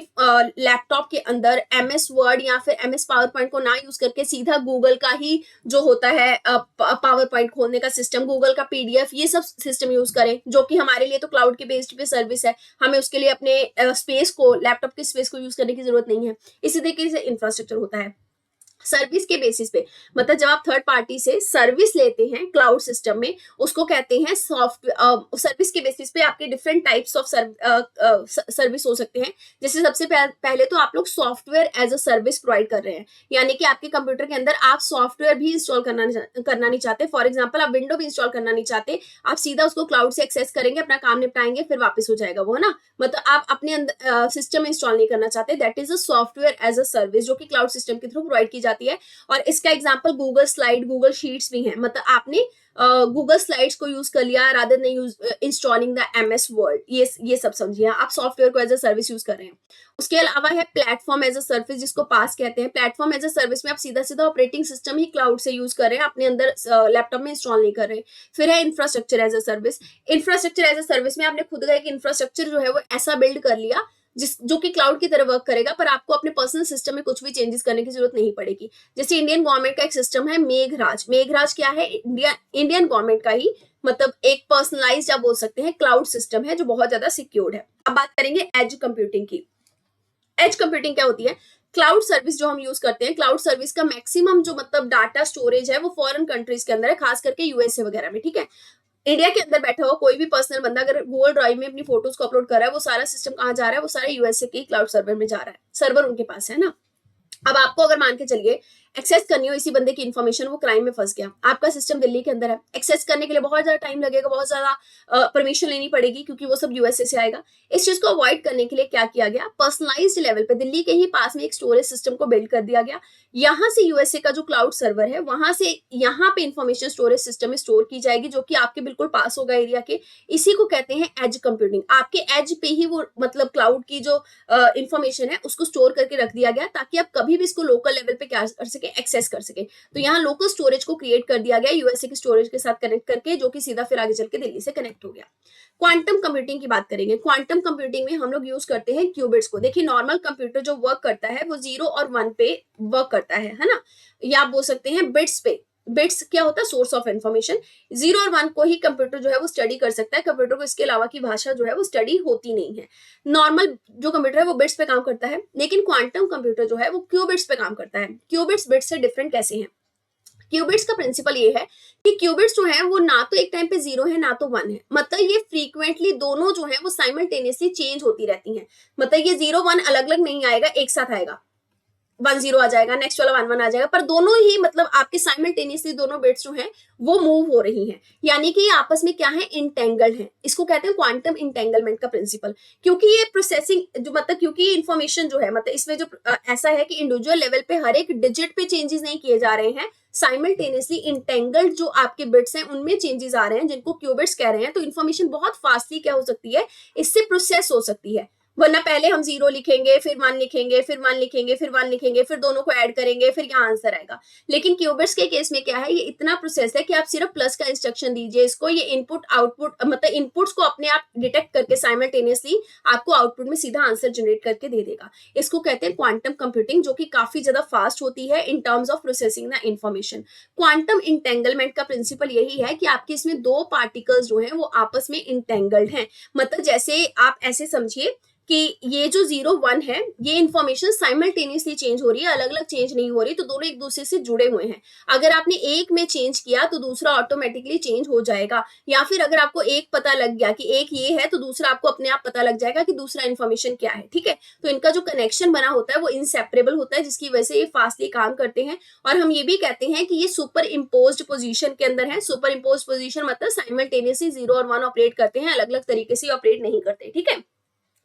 लैपटॉप के अंदर MS वर्ड या फिर MS पावर पॉइंट को ना यूज करके सीधा गूगल का ही जो होता है पावर पॉइंट खोलने का सिस्टम, गूगल का PDF, ये सब सिस्टम यूज करें, जो कि हमारे लिए तो क्लाउड के बेस्ड पे सर्विस है, हमें उसके लिए अपने स्पेस को, लैपटॉप के स्पेस को यूज करने की जरूरत नहीं है। इसी तरीके से इंफ्रास्ट्रक्चर होता है सर्विस के बेसिस पे, मतलब जब आप थर्ड पार्टी से सर्विस लेते हैं क्लाउड सिस्टम में, उसको कहते हैं सॉफ्टवेयर। सर्विस के बेसिस पे आपके डिफरेंट टाइप्स ऑफ सर्विस हो सकते हैं। जैसे सबसे पहले तो आप लोग software as a service provide कर रहे हैं, यानी कि आपके कंप्यूटर के अंदर आप सॉफ्टवेयर भी इंस्टॉल करना नहीं चाहते। फॉर एग्जाम्पल आप विंडो भी इंस्टॉल करना नहीं चाहते, आप सीधा उसको क्लाउड से एक्सेस करेंगे, अपना काम निपटाएंगे, फिर वापस हो जाएगा वो, है ना। मतलब आप अपने अंदर सिस्टम इंस्टॉल नहीं करना चाहते, that is a software as a service जो कि क्लाउड सिस्टम के थ्रू प्रोवाइड की जाती है। और इसका example Google slide, Google sheets भी है। मतलब आपने गूगल स्लाइड्स को यूज कर लिया rather than use installing the MS word, ये सब समझिए, आप सॉफ्टवेयर को एज अ सर्विस यूज कर रहे हैं। उसके अलावा है प्लेटफॉर्म एज अ सर्विस, जिसको पास कहते हैं। प्लेटफॉर्म एज अ सर्विस में आप सीधा सीधा ऑपरेटिंग सिस्टम ही क्लाउड से यूज कर रहे हैं, अपने अंदर लैपटॉप में इंस्टॉल नहीं कर रहे हैं। फिर है infrastructure as a service. Infrastructure as a service में आपने खुद का एक इंफ्रास्ट्रक्चर जो है वो ऐसा बिल्ड कर लिया जो कि क्लाउड की तरह वर्क करेगा, पर आपको अपने पर्सनल सिस्टम में कुछ भी चेंजेस करने की जरूरत नहीं पड़ेगी। जैसे इंडियन गवर्नमेंट का एक सिस्टम है मेघराज। मेघराज क्या है? इंडियन गवर्नमेंट का ही मतलब एक पर्सनलाइज्ड आप बोल सकते हैं क्लाउड सिस्टम है जो बहुत ज्यादा सिक्योर्ड है। अब बात करेंगे एज कंप्यूटिंग की। एज कंप्यूटिंग क्या होती है? क्लाउड सर्विस जो हम यूज करते हैं, क्लाउड सर्विस का मैक्सिमम जो मतलब डाटा स्टोरेज है वो फॉरेन कंट्रीज के अंदर है, खास करके USA वगैरह में, ठीक है। इंडिया के अंदर बैठा हुआ कोई भी पर्सनल बंदा अगर गूगल ड्राइव में अपनी फोटोज को अपलोड कर रहा है, वो सारा सिस्टम कहाँ जा रहा है? वो सारा USA के क्लाउड सर्वर में जा रहा है, सर्वर उनके पास है ना। अब आपको अगर मान के चलिए एक्सेस करनी हो इसी बंदे की इन्फॉर्मेशन, वो क्राइम में फंस गया, आपका सिस्टम दिल्ली के अंदर है, एक्सेस करने के लिए बहुत ज्यादा टाइम लगेगा, बहुत ज्यादा परमिशन लेनी पड़ेगी क्योंकि वो सब USA से आएगा। इस चीज को अवॉइड करने के लिए क्या किया गया? पर्सनलाइज्ड लेवल पे दिल्ली के ही पास में एक स्टोरेज सिस्टम को बिल्ड कर दिया गया। यहाँ से USA का जो क्लाउड सर्वर है वहां से यहाँ पे इंफॉर्मेशन स्टोरेज सिस्टम में स्टोर की जाएगी, जो कि आपके बिल्कुल पास होगा एरिया के। इसी को कहते हैं एज कंप्यूटिंग। आपके एज पे ही वो मतलब क्लाउड की जो इंफॉर्मेशन है उसको स्टोर करके रख दिया गया, ताकि आप कभी भी इसको लोकल लेवल पे क्या कर सके? एक्सेस कर सके। तो यहाँ लोकल स्टोरेज को क्रिएट कर दिया गया USA की स्टोरेज के साथ कनेक्ट करके, जो कि सीधा फिर आगे चल के दिल्ली से कनेक्ट हो गया। क्वांटम कंप्यूटिंग की बात करेंगे। क्वांटम कंप्यूटिंग में हम लोग यूज करते हैं क्यूबिट्स को। देखिए नॉर्मल कंप्यूटर जो वर्क करता है वो 0 और 1 पे वर्क करता है ना, या आप बोल सकते हैं बिट्स पे। बिट्स क्या होता है? Source of information. 0 और 1 को ही कंप्यूटर जो है वो स्टडी कर सकता है, कंप्यूटर को इसके अलावा की भाषा जो है वो स्टडी होती नहीं है। नॉर्मल जो कंप्यूटर है वो बिट्स पे काम करता है, लेकिन क्वांटम कंप्यूटर जो है वो क्यूबिट्स पे काम करता है। क्यूबिट्स बिट्स से डिफरेंट कैसे हैं? क्यूबिट्स का प्रिंसिपल ये है कि क्यूबिट्स जो है वो ना तो एक टाइम पे 0 है ना तो 1 है, मतलब ये फ्रीक्वेंटली दोनों जो है वो साइमल्टेनियसली चेंज होती रहती हैं। मतलब ये 0 1 अलग अलग नहीं आएगा, एक साथ आएगा। 1 0 आ जाएगा, नेक्स्ट वाला 1 1 आ जाएगा, पर दोनों ही मतलब आपके साइमल्टेनियसली दोनों बिट्स जो हैं वो मूव हो रही हैं, यानी कि ये आपस में क्या है? इंटेंगल्ड है। इसको कहते हैं क्वांटम इंटेंगलमेंट का प्रिंसिपल। क्योंकि ये प्रोसेसिंग जो मतलब क्योंकि ये इन्फॉर्मेशन जो है मतलब इसमें जो ऐसा है कि इंडिविजुअल लेवल पे हर एक डिजिट पे चेंजेस नहीं किए जा रहे हैं, साइमल्टेनियसली इंटेंगल्ड जो आपके बिट्स हैं उनमें चेंजेस आ रहे हैं, जिनको क्यूबिट्स कह रहे हैं। तो इन्फॉर्मेशन बहुत फास्टली क्या हो सकती है? इससे प्रोसेस हो सकती है। वरना पहले हम 0 लिखेंगे, फिर 1 लिखेंगे, फिर 1 लिखेंगे, फिर 1 लिखेंगे, फिर दोनों को ऐड करेंगे, फिर यहाँ आंसर आएगा। लेकिन क्यूबिट्स के केस में क्या है? ये इतना प्रोसेस है कि आप सिर्फ प्लस का इंस्ट्रक्शन दीजिए इसको, ये इनपुट आउटपुट मतलब इनपुट्स को अपने आप डिटेक्ट करके साइमल्टेनियसली आपको आउटपुट में सीधा आंसर जनरेट करके दे देगा। इसको कहते हैं क्वांटम कंप्यूटिंग, जो कि काफी ज्यादा फास्ट होती है in terms of processing the information. Quantum entanglement का प्रिंसिपल यही है कि आपके इसमें दो पार्टिकल्स जो है वो आपस में इंटेंगल्ड हैं। मतलब जैसे आप ऐसे समझिए कि ये जो 0 1 है, ये इन्फॉर्मेशन साइमल्टेनियसली चेंज हो रही है, अलग अलग चेंज नहीं हो रही, तो दोनों एक दूसरे से जुड़े हुए हैं। अगर आपने एक में चेंज किया तो दूसरा ऑटोमेटिकली चेंज हो जाएगा, या फिर अगर आपको एक पता लग गया कि एक ये है तो दूसरा आपको अपने आप पता लग जाएगा कि दूसरा इन्फॉर्मेशन क्या है। ठीक है, तो इनका जो कनेक्शन बना होता है वो इनसेपरेबल होता है, जिसकी वजह से ये फास्टली काम करते हैं। और हम ये भी कहते हैं कि ये सुपर इम्पोज्ड पोजीशन के अंदर है। सुपर इम्पोज्ड पोजीशन मतलब साइमल्टेनियसली 0 और 1 ऑपरेट करते हैं, अलग अलग तरीके से ऑपरेट नहीं करते। ठीक है,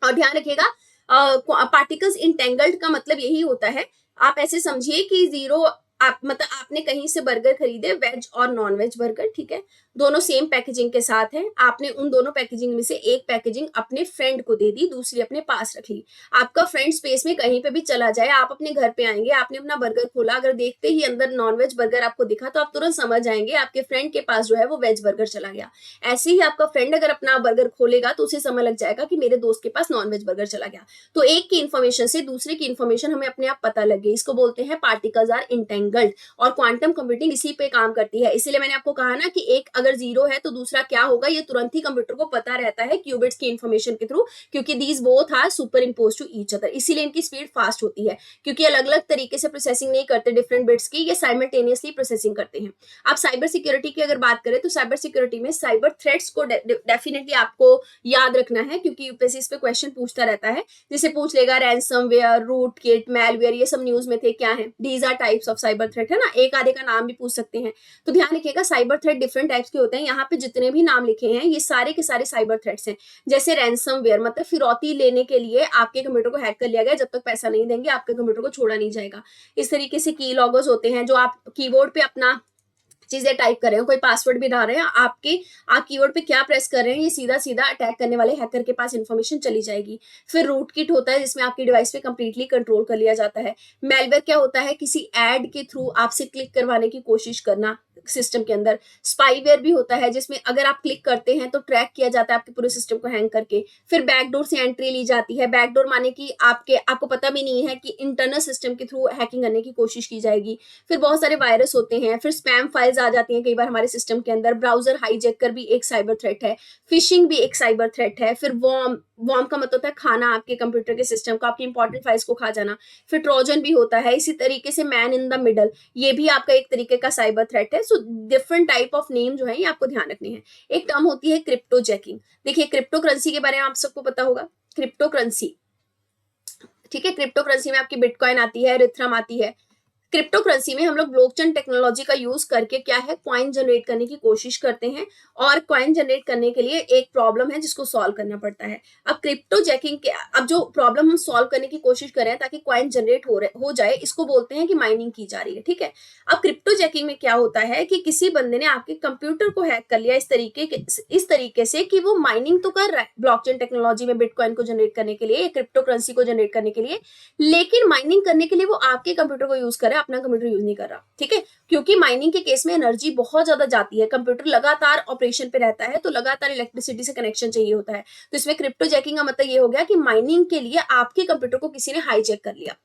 और ध्यान रखिएगा पार्टिकल्स इंटेंगल्ड का मतलब यही होता है। आप ऐसे समझिए कि 0 आप मतलब आपने कहीं से बर्गर खरीदे, वेज और नॉन वेज बर्गर, ठीक है, दोनों सेम पैकेजिंग के साथ है। आपने उन दोनों पैकेजिंग में से एक पैकेजिंग अपने फ्रेंड को दे दी, दूसरी अपने पास रख ली। आपका फ्रेंड स्पेस में कहीं पे भी चला जाए, आप अपने घर पे आएंगे, आपने अपना बर्गर खोला, अगर देखते ही अंदर नॉन वेज बर्गर आपको दिखा तो आप तुरंत समझ जाएंगे आपके फ्रेंड के पास जो है वो वेज बर्गर चला गया। ऐसे ही आपका फ्रेंड अगर अपना बर्गर खोलेगा तो उसे समझ लग जाएगा कि मेरे दोस्त के पास नॉन वेज बर्गर चला गया। तो एक की इन्फॉर्मेशन से दूसरे की इन्फॉर्मेशन हमें अपने आप पता लग गई, इसको बोलते हैं पार्टिकल्स आर इंटेंगल्ड। और क्वांटम कंप्यूटिंग इसी पे काम करती है। इसीलिए मैंने आपको कहा ना कि एक अगर 0 है तो दूसरा क्या होगा, ये तुरंत ही कंप्यूटर को पता रहता है क्यूबिट्स की इन्फॉर्मेशन के थ्रू, क्योंकि these both are superimpose to each other. इसीलिए इनकी स्पीड फास्ट होती है, क्योंकि अलग अलग तरीके से प्रोसेसिंग नहीं करते डिफरेंट बिट्स की, ये साइमल्टेनियसली प्रोसेसिंग करते हैं। आप साइबर सिक्योरिटी की अगर बात करें तो साइबर सिक्योरिटी में साइबर थ्रेट्स को डेफिनेटली आपको याद रखना है, क्योंकि यूपीएससी इस पे क्वेश्चन पूछता रहता है। जैसे पूछ लेगा रैंसमवेयर, रूट किट, मैलवेयर, ये सब न्यूज में थे, क्या है, these are types of cyber threat, है ना, एक आधे का नाम भी पूछ सकते हैं। तो ध्यान रखिएगा साइबर थ्रेट डिफरेंट टाइप्स के होते हैं। यहाँ पे जितने भी नाम लिखे हैं ये सारे के सारे साइबर थ्रेट्स हैं। जैसे रैंसमवेयर मतलब फिरौती लेने के लिए आपके कंप्यूटर को हैक कर लिया गया, जब तक पैसा नहीं देंगे आपके कंप्यूटर को छोड़ा नहीं जाएगा। इस तरीके से की लॉगर्स होते हैं, जो आप कीबोर्ड पे अपना चीजें टाइप कर रहे हो, कोई पासवर्ड भी डाल रहे हैं, आप कीबोर्ड पे क्या प्रेस कर रहे हैं ये सीधा सीधा अटैक करने वाले हैकर के पास इंफॉर्मेशन चली जाएगी। फिर रूट किट होता है जिसमें आपकी डिवाइस पे कंप्लीटली कंट्रोल कर लिया जाता है। मेलवेयर क्या होता है, किसी एड के थ्रू आपसे क्लिक करवाने की कोशिश करना सिस्टम के अंदर। स्पाईवेयर भी होता है जिसमें अगर आप क्लिक करते हैं तो ट्रैक किया जाता है आपके पूरे सिस्टम को हैंग करके। फिर बैकडोर से एंट्री ली जाती है। बैकडोर माने कि आपको पता भी नहीं है कि इंटरनल सिस्टम के थ्रू हैकिंग करने की कोशिश की जाएगी। फिर बहुत सारे वायरस होते हैं। फिर स्पैम फाइल्स आ जाती हैं कई बार हमारे सिस्टम के अंदर। ब्राउजर हाईजैकर भी एक साइबर थ्रेट है। फिशिंग भी एक साइबर थ्रेट है। फिर वॉर्म का मतलब होता है खाना, आपके कंप्यूटर के सिस्टम का, आपकी इंपॉर्टेंट फाइल्स को खा जाना। फिर ट्रोजन भी होता है। इसी तरीके से मैन इन द मिडल, ये भी आपका एक तरीके का साइबर थ्रेट है। So different type of name जो है ये आपको ध्यान रखने हैं। एक टर्म होती है क्रिप्टो जैकिंग। देखिए क्रिप्टो करेंसी के बारे में आप सबको पता होगा, क्रिप्टो करेंसी, ठीक है, क्रिप्टो करेंसी में आपकी बिटकॉइन आती है, रिथरम आती है। क्रिप्टो करेंसी में हम लोग ब्लॉकचेन टेक्नोलॉजी का यूज करके क्या है, कॉइन जनरेट करने की कोशिश करते हैं। और कॉइन जनरेट करने के लिए एक प्रॉब्लम है जिसको सॉल्व करना पड़ता है। अब क्रिप्टो जैकिंग के अब जो प्रॉब्लम हम सॉल्व करने की कोशिश कर रहे हैं ताकि कॉइन जनरेट हो जाए, इसको बोलते हैं कि माइनिंग की जा रही है। ठीक है, अब क्रिप्टो जैकिंग में क्या होता है कि किसी बंदे ने आपके कंप्यूटर को हैक कर लिया इस तरीके से कि वो माइनिंग तो कर रहा है ब्लॉकचेन टेक्नोलॉजी में बिटकॉइन को जनरेट करने के लिए, क्रिप्टो करेंसी को जनरेट करने के लिए, लेकिन माइनिंग करने के लिए वो आपके कंप्यूटर को यूज कर रहा है, अपना कंप्यूटर यूज नहीं कर रहा। ठीक है, क्योंकि माइनिंग के केस में एनर्जी बहुत ज्यादा जाती है, कंप्यूटर लगातार ऑपरेशन पे रहता है, तो लगातार इलेक्ट्रिसिटी से कनेक्शन चाहिए होता है। तो इसमें क्रिप्टो जैकिंग का मतलब ये हो गया कि माइनिंग के लिए आपके कंप्यूटर को किसी ने हाईजैक कर लिया।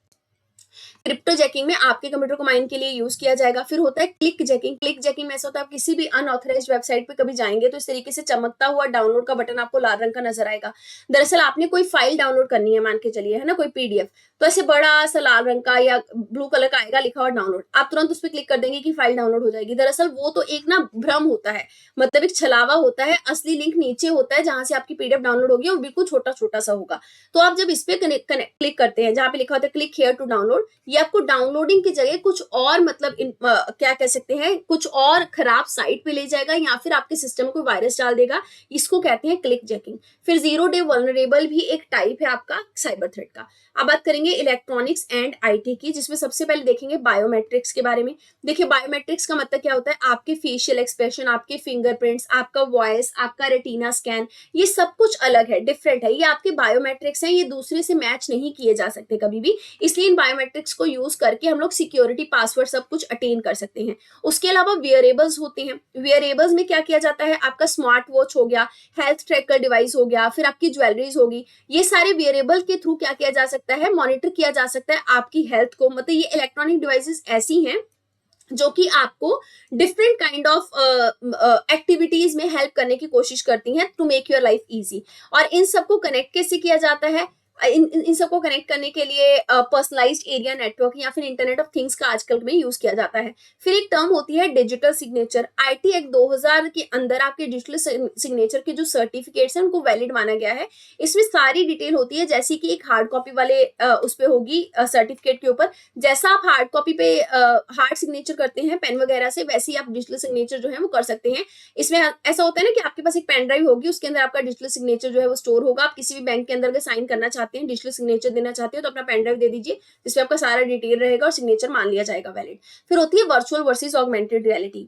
क्रिप्टो जैकिंग में आपके कंप्यूटर को माइन के लिए यूज किया जाएगा। फिर होता है क्लिक जैकिंग। क्लिक जैकिंग में ऐसा होता है आप किसी भी अनऑथराइज्ड वेबसाइट पे कभी जाएंगे तो इस तरीके से चमकता हुआ डाउनलोड का बटन आपको लाल रंग का नजर आएगा। दरअसल आपने कोई फाइल डाउनलोड करनी है, मान के चलिए, है ना, कोई पीडीएफ, तो ऐसे बड़ा सा लाल रंग का या ब्लू कलर का आएगा लिखा हुआ डाउनलोड, आप तुरंत उस पर क्लिक कर देंगे कि फाइल डाउनलोड हो जाएगी। दरअसल वो तो एक ना भ्रम होता है, मतलब एक छलावा होता है। असली लिंक नीचे होता है जहां से आपकी पीडीएफ डाउनलोड होगी, और बिल्कुल छोटा छोटा सा होगा। तो आप जब इस पे क्लिक करते हैं जहां पे लिखा होता है क्लिक हियर टू डाउनलोड, ये आपको डाउनलोडिंग की जगह कुछ और मतलब क्या कह सकते हैं, कुछ और खराब साइट पे ले जाएगा, या फिर आपके सिस्टम में कोई वायरस डाल देगा। इसको कहते हैं क्लिक जैकिंग। फिर 0 डे वल्नरेबल भी एक टाइप है आपका साइबर थ्रेट का। अब बात करेंगे इलेक्ट्रॉनिक्स एंड आईटी की, जिसमें सबसे पहले देखेंगे बायोमेट्रिक्स के बारे में। देखिए बायोमेट्रिक्स का मतलब क्या होता है, आपके फेशियल एक्सप्रेशन, आपके फिंगरप्रिंट्स, आपका वॉइस, आपका रेटिना स्कैन, ये सब कुछ अलग है, डिफरेंट है, ये आपके बायोमेट्रिक्स हैं, ये दूसरे से मैच नहीं किए जा सकते कभी भी। इसलिए इन बायोमेट्रिक्स को यूज करके हम लोग सिक्योरिटी पासवर्ड सब कुछ अटेन कर सकते हैं। उसके अलावा वियरेबल्स होते हैं। वियरेबल्स में क्या किया जाता है, आपका स्मार्ट वॉच हो गया, हेल्थ ट्रैकर डिवाइस हो गया, फिर आपकी ज्वेलरीज होगी, ये सारे वियरेबल के थ्रू क्या किया जा सकता है, मॉनिटर किया जा सकता है आपकी हेल्थ को। मतलब ये इलेक्ट्रॉनिक डिवाइसेस ऐसी हैं जो कि आपको डिफरेंट काइंड ऑफ एक्टिविटीज में हेल्प करने की कोशिश करती हैं to make your life easy. और इन सबको कनेक्ट कैसे किया जाता है, इन सबको कनेक्ट करने के लिए पर्सनलाइज्ड एरिया नेटवर्क या फिर इंटरनेट ऑफ थिंग्स का आजकल में यूज किया जाता है। फिर एक टर्म होती है डिजिटल सिग्नेचर। आईटी एक्ट 2000 के अंदर आपके डिजिटल सिग्नेचर के जो सर्टिफिकेट्स हैं उनको वैलिड माना गया है। इसमें सारी डिटेल होती है, जैसे कि एक हार्ड कॉपी वाले उस पे होगी सर्टिफिकेट के ऊपर। जैसा आप हार्ड कॉपी पे हार्ड सिग्नेचर करते हैं पेन वगैरह से, वैसे ही आप डिजिटल सिग्नेचर जो है वो कर सकते हैं। इसमें ऐसा होता है ना कि आपके पास एक पेन ड्राइव होगी, उसके अंदर आपका डिजिटल सिग्नेचर जो है वो स्टोर होगा। आप किसी भी बैंक के अंदर अगर साइन करना चाहते हैं, डिजिटल सिग्नेचर देना चाहते हो, तो अपना पेन ड्राइव दे दीजिए जिसमें आपका सारा डिटेल रहेगा और सिग्नेचर मान लिया जाएगा वैलिड। फिर होती है virtual versus augmented reality.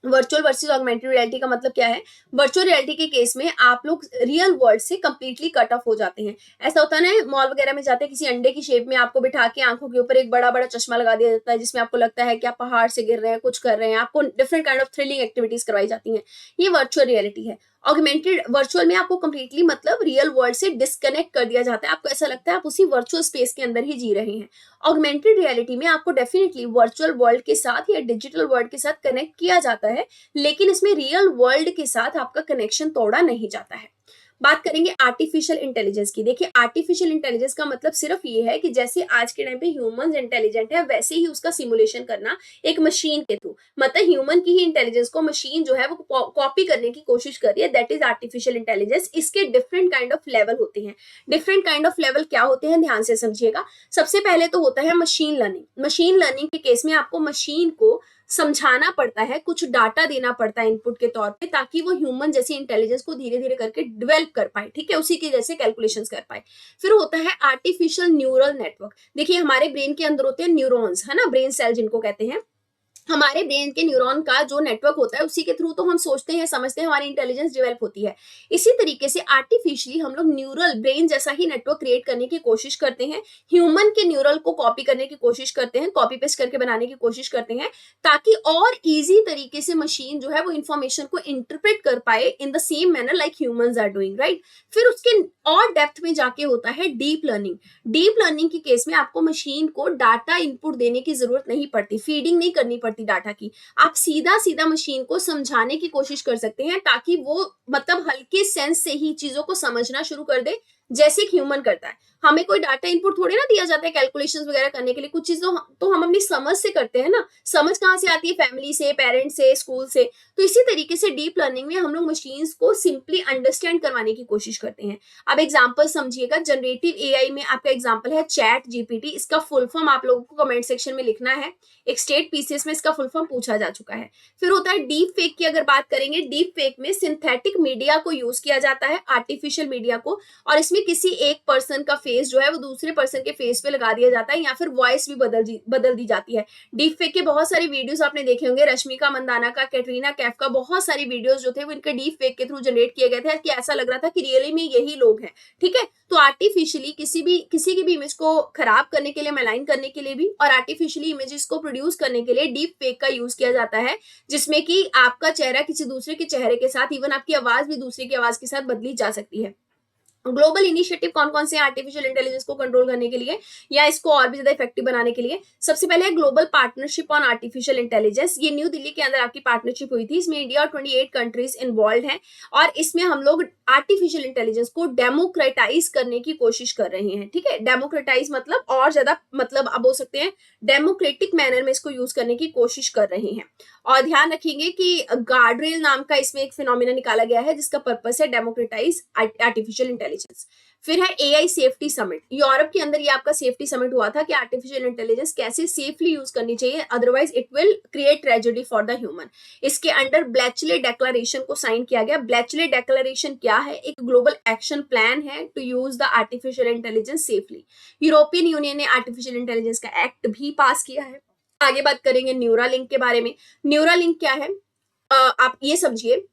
Virtual versus augmented reality का मतलब क्या है? वर्चुअल रियलिटी के केस में आप लोग रियल वर्ल्ड से कंप्लीटली कट ऑफ हो जाते हैं। ऐसा होता है ना, मॉल वगैरह में जाते हैं, किसी अंडे की शेप में आपको बिठा के आंखों के ऊपर एक बड़ा बड़ा चश्मा लगा दिया जाता है, जिसमें आपको लगता है कि आप पहाड़ से गिर रहे हैं, कुछ कर रहे हैं, आपको different kind of thrilling activities करवाई जाती हैं। ये वर्चुअल रियलिटी है। ऑगमेंटेड वर्चुअल में आपको कंप्लीटली मतलब रियल वर्ल्ड से डिस्कनेक्ट कर दिया जाता है, आपको ऐसा लगता है आप उसी वर्चुअल स्पेस के अंदर ही जी रहे हैं। ऑगमेंटेड रियलिटी में आपको डेफिनेटली वर्चुअल वर्ल्ड के साथ या डिजिटल वर्ल्ड के साथ कनेक्ट किया जाता है, लेकिन इसमें रियल वर्ल्ड के साथ आपका कनेक्शन तोड़ा नहीं जाता है। बात करेंगे आर्टिफिशियल इंटेलिजेंस की। देखिए, आर्टिफिशियल इंटेलिजेंस का मतलब सिर्फ ये है कि जैसे आज के टाइम पे ह्यूमंस इंटेलिजेंट है, वैसे ही उसका सिमुलेशन करना एक मशीन के थ्रू। मतलब ह्यूमन की ही इंटेलिजेंस को मशीन जो है वो कॉपी करने की कोशिश कर रही है, दैट इज आर्टिफिशियल इंटेलिजेंस। इसके डिफरेंट काइंड ऑफ लेवल होते हैं। डिफरेंट काइंड ऑफ लेवल क्या होते हैं, ध्यान से समझिएगा। सबसे पहले तो होता है मशीन लर्निंग। मशीन लर्निंग के केस में आपको मशीन को समझाना पड़ता है, कुछ डाटा देना पड़ता है इनपुट के तौर पे, ताकि वो ह्यूमन जैसी इंटेलिजेंस को धीरे धीरे करके डेवलप कर पाए, ठीक है, उसी के जैसे कैलकुलेशंस कर पाए। फिर होता है आर्टिफिशियल न्यूरल नेटवर्क। देखिए, हमारे ब्रेन के अंदर होते हैं न्यूरॉन्स, है ना, ब्रेन सेल जिनको कहते हैं। हमारे ब्रेन के न्यूरॉन का जो नेटवर्क होता है, उसी के थ्रू तो हम सोचते हैं, समझते हैं, हमारी इंटेलिजेंस डेवलप होती है। इसी तरीके से आर्टिफिशियली हम लोग न्यूरल ब्रेन जैसा ही नेटवर्क क्रिएट करने की कोशिश करते हैं। ह्यूमन के न्यूरल को कॉपी करने की कोशिश करते हैं, कॉपी पेस्ट करके बनाने की कोशिश करते हैं, ताकि और इजी तरीके से मशीन जो है वो इंफॉर्मेशन को इंटरप्रेट कर पाए in the same manner like humans are doing, right. फिर उसके और डेप्थ में जाके होता है डीप लर्निंग। डीप लर्निंग के केस में आपको मशीन को डाटा इनपुट देने की जरूरत नहीं पड़ती, फीडिंग नहीं करनी पड़ती डाटा की। आप सीधा सीधा मशीन को समझाने की कोशिश कर सकते हैं, ताकि वो मतलब हल्के सेंस से ही चीजों को समझना शुरू कर दे, जैसे एक ह्यूमन करता है। हमें कोई डाटा इनपुट थोड़ी ना दिया जाता है कैलकुलेशंस वगैरह करने के लिए। कुछ चीजों तो हम अपनी समझ से करते हैं ना। समझ कहाँ से आती है? फैमिली से, पेरेंट्स से, स्कूल से। तो इसी तरीके से डीप लर्निंग में हम लोग मशीन्स को सिंपली अंडरस्टैंड करवाने की कोशिश करते हैं। अब एग्जाम्पल समझिएगा। जनरेटिव एआई में आपका एग्जाम्पल है चैट जीपीटी। इसका फुल फॉर्म आप लोगों को कमेंट सेक्शन में लिखना है। एक स्टेट पीसीएस में इसका फुल फॉर्म पूछा जा चुका है। फिर होता है डीप फेक की अगर बात करेंगे। डीप फेक में सिंथेटिक मीडिया को यूज किया जाता है, आर्टिफिशियल मीडिया को, और इसमें किसी एक पर्सन का फेस जो है वो दूसरे पर्सन के फेस पे लगा दिया जाता है, या फिर वॉइस भी बदल दी जाती है। डीप फेक के बहुत सारे वीडियोस आपने देखे होंगे, रश्मिका मंदाना का, कैटरीना कैफ का, बहुत सारे वीडियोस जो थे वो इनके डीप फेक के थ्रू जनरेट किए गए थे, कि ऐसा लग रहा था कि रियली में यही लोग हैं, ठीक है। तो आर्टिफिशियली किसी की भी इमेज को खराब करने के लिए, मेलाइन करने के लिए भी, और आर्टिफिशियली इमेजेस को प्रोड्यूस करने के लिए डीप फेक का यूज किया जाता है, जिसमें कि आपका चेहरा किसी दूसरे के चेहरे के साथ, इवन आपकी आवाज भी दूसरे की आवाज के साथ बदली जा सकती है। ग्लोबल इनिशिएटिव कौन कौन से आर्टिफिशियल इंटेलिजेंस को कंट्रोल करने के लिए या इसको और भी ज्यादा इफेक्टिव बनाने के लिए? सबसे पहले है global partnership on artificial intelligence. ये न्यू दिल्ली के अंदर आपकी पार्टनरशिप हुई थी। इसमें इंडिया और 28 कंट्रीज इन्वॉल्व हैं, और इसमें हम लोग आर्टिफिशियल इंटेलिजेंस को डेमोक्रेटाइज करने की कोशिश कर रहे हैं, ठीक है। डेमोक्रेटाइज मतलब और ज्यादा, मतलब आप बोल सकते हैं डेमोक्रेटिक मैनर में इसको यूज करने की कोशिश कर रहे हैं। और ध्यान रखेंगे कि गार्डरेल नाम का इसमें एक फिनोमिना निकाला गया है, जिसका पर्पस है डेमोक्रेटाइज आर्टिफिशियल इंटेलिजेंस। फिर है एआई सेफ्टी समिट। यूरोप के अंदर ये आपका सेफ्टी समिट हुआ था कि आर्टिफिशियल इंटेलिजेंस कैसे सेफली यूज करनी चाहिए, otherwise it will create tragedy for the human. इसके अंडर ब्लैचले डेक्लेरेशन को साइन किया गया। ब्लैचले डेक्लेरेशन क्या है? एक ग्लोबल एक्शन प्लान है to use the artificial intelligence safely. European Union ने आर्टिफिशियल इंटेलिजेंस का एक्ट भी पास किया है। आगे बात करेंगे न्यूरालिंक के बारे में। न्यूरालिंक क्या है? आप ये समझिए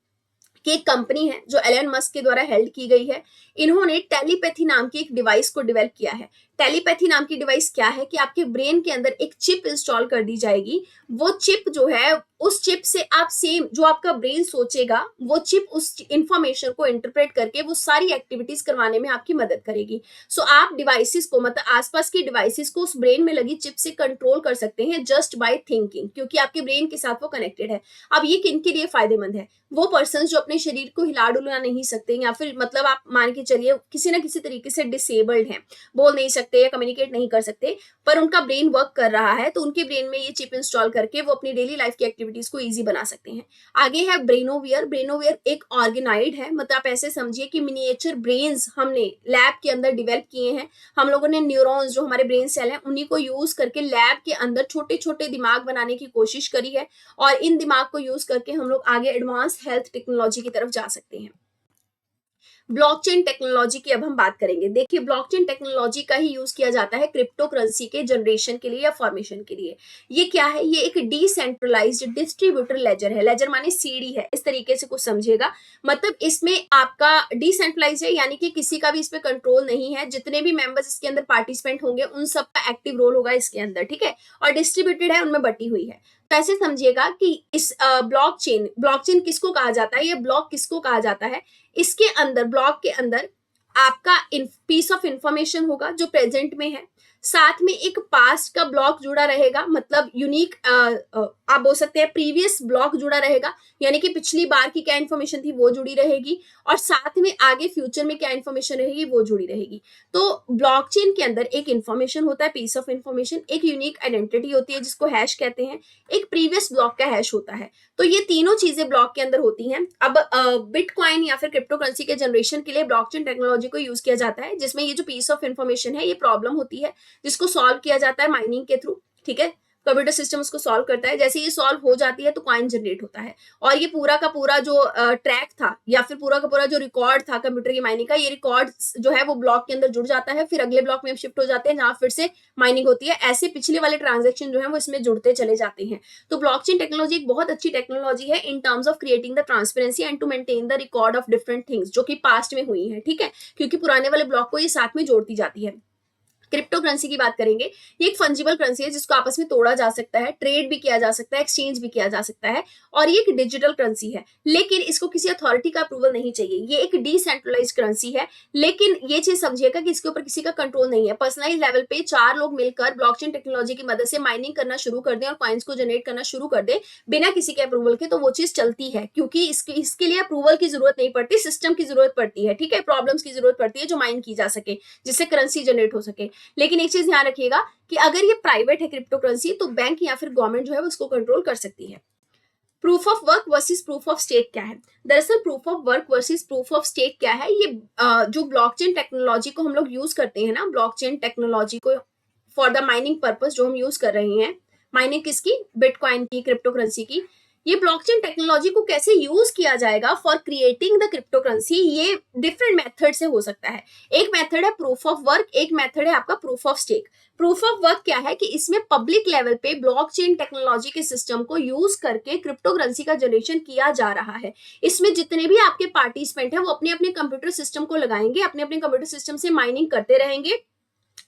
कि एक कंपनी है जो एलन मस्क के द्वारा हेल्ड की गई है। इन्होंने टेलीपैथी नाम की एक डिवाइस को डेवलप किया है। टेलीपैथी नाम की डिवाइस क्या है कि आपके ब्रेन के अंदर एक चिप इंस्टॉल कर दी जाएगी। वो चिप जो है उस चिप से आप सेम जो आपका ब्रेन सोचेगा वो चिप उस इंफॉर्मेशन को इंटरप्रेट करके वो सारी एक्टिविटीज करवाने में आपकी मदद करेगी। सो आप डिवाइसेस को मतलब आसपास की डिवाइसेस को उस ब्रेन में लगी चिप से कंट्रोल कर सकते हैं जस्ट बाय थिंकिंग, क्योंकि आपके ब्रेन के साथ वो कनेक्टेड है। अब ये किन के लिए फायदेमंद है? वो पर्सन जो अपने शरीर को हिला डुला नहीं सकते या फिर मतलब आप मान के चलिए किसी ना किसी तरीके से डिसेबल्ड हैं, बोल नहीं सकते या कम्युनिकेट नहीं कर सकते, पर उनका ब्रेन वर्क कर रहा है, तो उनके ब्रेन में ये चिप इंस्टॉल करके वो अपनी डेली लाइफ की एक्टिविटीज को ईजी बना सकते हैं। आगे है ब्रेनोवियर। ब्रेनोवियर एक ऑर्गेनाइड है, मतलब आप ऐसे समझिए कि मिनिएचर ब्रेन्स हमने लैब के अंदर डेवलप किए हैं। हम लोगों ने न्यूरॉन्स जो हमारे ब्रेन सेल हैं उन्हीं को यूज करके लैब के अंदर छोटे छोटे दिमाग बनाने की कोशिश करी है, और इन दिमाग को यूज करके हम लोग आगे एडवांस हेल्थ टेक्नोलॉजी की तरफ जा सकते हैं। ब्लॉकचेन टेक्नोलॉजी की अब हम बात करेंगे। देखिए ब्लॉकचेन टेक्नोलॉजी का ही यूज किया जाता है क्रिप्टो करेंसी के जनरेशन के लिए या फॉर्मेशन के लिए। ये क्या है? ये एक डिसेंट्रलाइज्ड डिस्ट्रीब्यूटर लेजर है। लेजर माने सीडी है, इस तरीके से कुछ समझिएगा। मतलब इसमें आपका डिसेंट्रलाइज है, यानी कि किसी का भी इस पे कंट्रोल नहीं है। जितने भी मेंबर्स इसके अंदर पार्टिसिपेंट होंगे उन सबका एक्टिव रोल होगा इसके अंदर, ठीक है। और डिस्ट्रीब्यूटेड है, उनमें बटी हुई है। तो ऐसे समझिएगा कि इस ब्लॉकचेन ब्लॉकचेन किसको कहा जाता है, ये ब्लॉक किसको कहा जाता है? इसके अंदर ब्लॉक के अंदर आपका पीस ऑफ इंफॉर्मेशन होगा जो प्रेजेंट में है, साथ में एक पास्ट का ब्लॉक जुड़ा रहेगा, मतलब यूनिक आप बोल सकते हैं प्रीवियस ब्लॉक जुड़ा रहेगा, यानी कि पिछली बार की क्या इन्फॉर्मेशन थी वो जुड़ी रहेगी, और साथ में आगे फ्यूचर में क्या इन्फॉर्मेशन रहेगी वो जुड़ी रहेगी। तो ब्लॉकचेन के अंदर एक इन्फॉर्मेशन होता है, पीस ऑफ इन्फॉर्मेशन, एक यूनिक आइडेंटिटी होती है जिसको हैश कहते हैं, एक प्रीवियस ब्लॉक का हैश होता है। तो ये तीनों चीजें ब्लॉक के अंदर होती हैं। अब बिटकॉइन या फिर क्रिप्टो करेंसी के जनरेशन के लिए ब्लॉकचेन टेक्नोलॉजी को यूज किया जाता है, जिसमें ये जो पीस ऑफ इन्फॉर्मेशन है ये प्रॉब्लम होती है जिसको सॉल्व किया जाता है माइनिंग के थ्रू, ठीक है। कंप्यूटर सिस्टम उसको सॉल्व करता है। जैसे ये सॉल्व हो जाती है तो कॉइन जनरेट होता है, और ये पूरा का पूरा जो ट्रैक था या फिर पूरा का पूरा जो रिकॉर्ड था कंप्यूटर की माइनिंग का, ये रिकॉर्ड जो है वो ब्लॉक के अंदर जुड़ जाता है। फिर अगले ब्लॉक में हम शिफ्ट हो जाते हैं जहां फिर से माइनिंग होती है। ऐसे पिछले वाले ट्रांजेक्शन जो है वो इसमें जुड़ते चले जाते हैं। तो ब्लॉकचेन टेक्नोलॉजी एक बहुत अच्छी टेक्नोलॉजी है in terms of creating the transparency and to maintain the record of different things जो कि पास्ट में हुई है, ठीक है, क्योंकि पुराने वाले ब्लॉक को ये साथ में जोड़ती जाती है। क्रिप्टो करेंसी की बात करेंगे, ये एक फंजिबल करेंसी है जिसको आपस में तोड़ा जा सकता है, ट्रेड भी किया जा सकता है, एक्सचेंज भी किया जा सकता है, और ये एक डिजिटल करेंसी है। लेकिन इसको किसी अथॉरिटी का अप्रूवल नहीं चाहिए। ये एक डिसेंट्रलाइज्ड करेंसी है, लेकिन ये चीज समझिएगा कि इसके ऊपर किसी का कंट्रोल नहीं है। पर्सनलाइज लेवल पे 4 लोग मिलकर ब्लॉकचेन टेक्नोलॉजी की मदद से माइनिंग करना शुरू कर दें और कॉइन्स को जनरेट करना शुरू कर दे बिना किसी के अप्रूवल के, तो वो चीज चलती है, क्योंकि इसके लिए अप्रूवल की जरूरत नहीं पड़ती, सिस्टम की जरूरत पड़ती है, ठीक है, प्रॉब्लम्स की जरूरत पड़ती है जो माइन की जा सके, जिससे करेंसी जनरेट हो सके। लेकिन एक चीज ध्यान रखिएगा कि अगर ये प्राइवेट है क्रिप्टो करेंसी, तो बैंक या फिर गवर्नमेंट जो है उसको कंट्रोल कर सकती है। Proof of work versus proof of stake क्या है? दरअसल proof of work versus proof of stake क्या है? ये जो ब्लॉकचेन टेक्नोलॉजी को हम लोग यूज करते हैं ना, ब्लॉकचेन टेक्नोलॉजी को फॉर द माइनिंग पर्पस जो हम यूज कर रहे हैं, माइनिंग किसकी? बिटकॉइन की, क्रिप्टो करेंसी की। ये ब्लॉकचेन टेक्नोलॉजी को कैसे यूज किया जाएगा for creating the crypto currency, ये डिफरेंट मेथड से हो सकता है। एक मेथड है प्रूफ ऑफ वर्क, एक मेथड है आपका proof of stake. Proof of work क्या है कि इसमें पब्लिक लेवल पे ब्लॉकचेन टेक्नोलॉजी के सिस्टम को यूज करके क्रिप्टो करेंसी का जनरेशन किया जा रहा है। इसमें जितने भी आपके पार्टिसिपेंट हैं वो अपने अपने कंप्यूटर सिस्टम को लगाएंगे, अपने अपने कंप्यूटर सिस्टम से माइनिंग करते रहेंगे,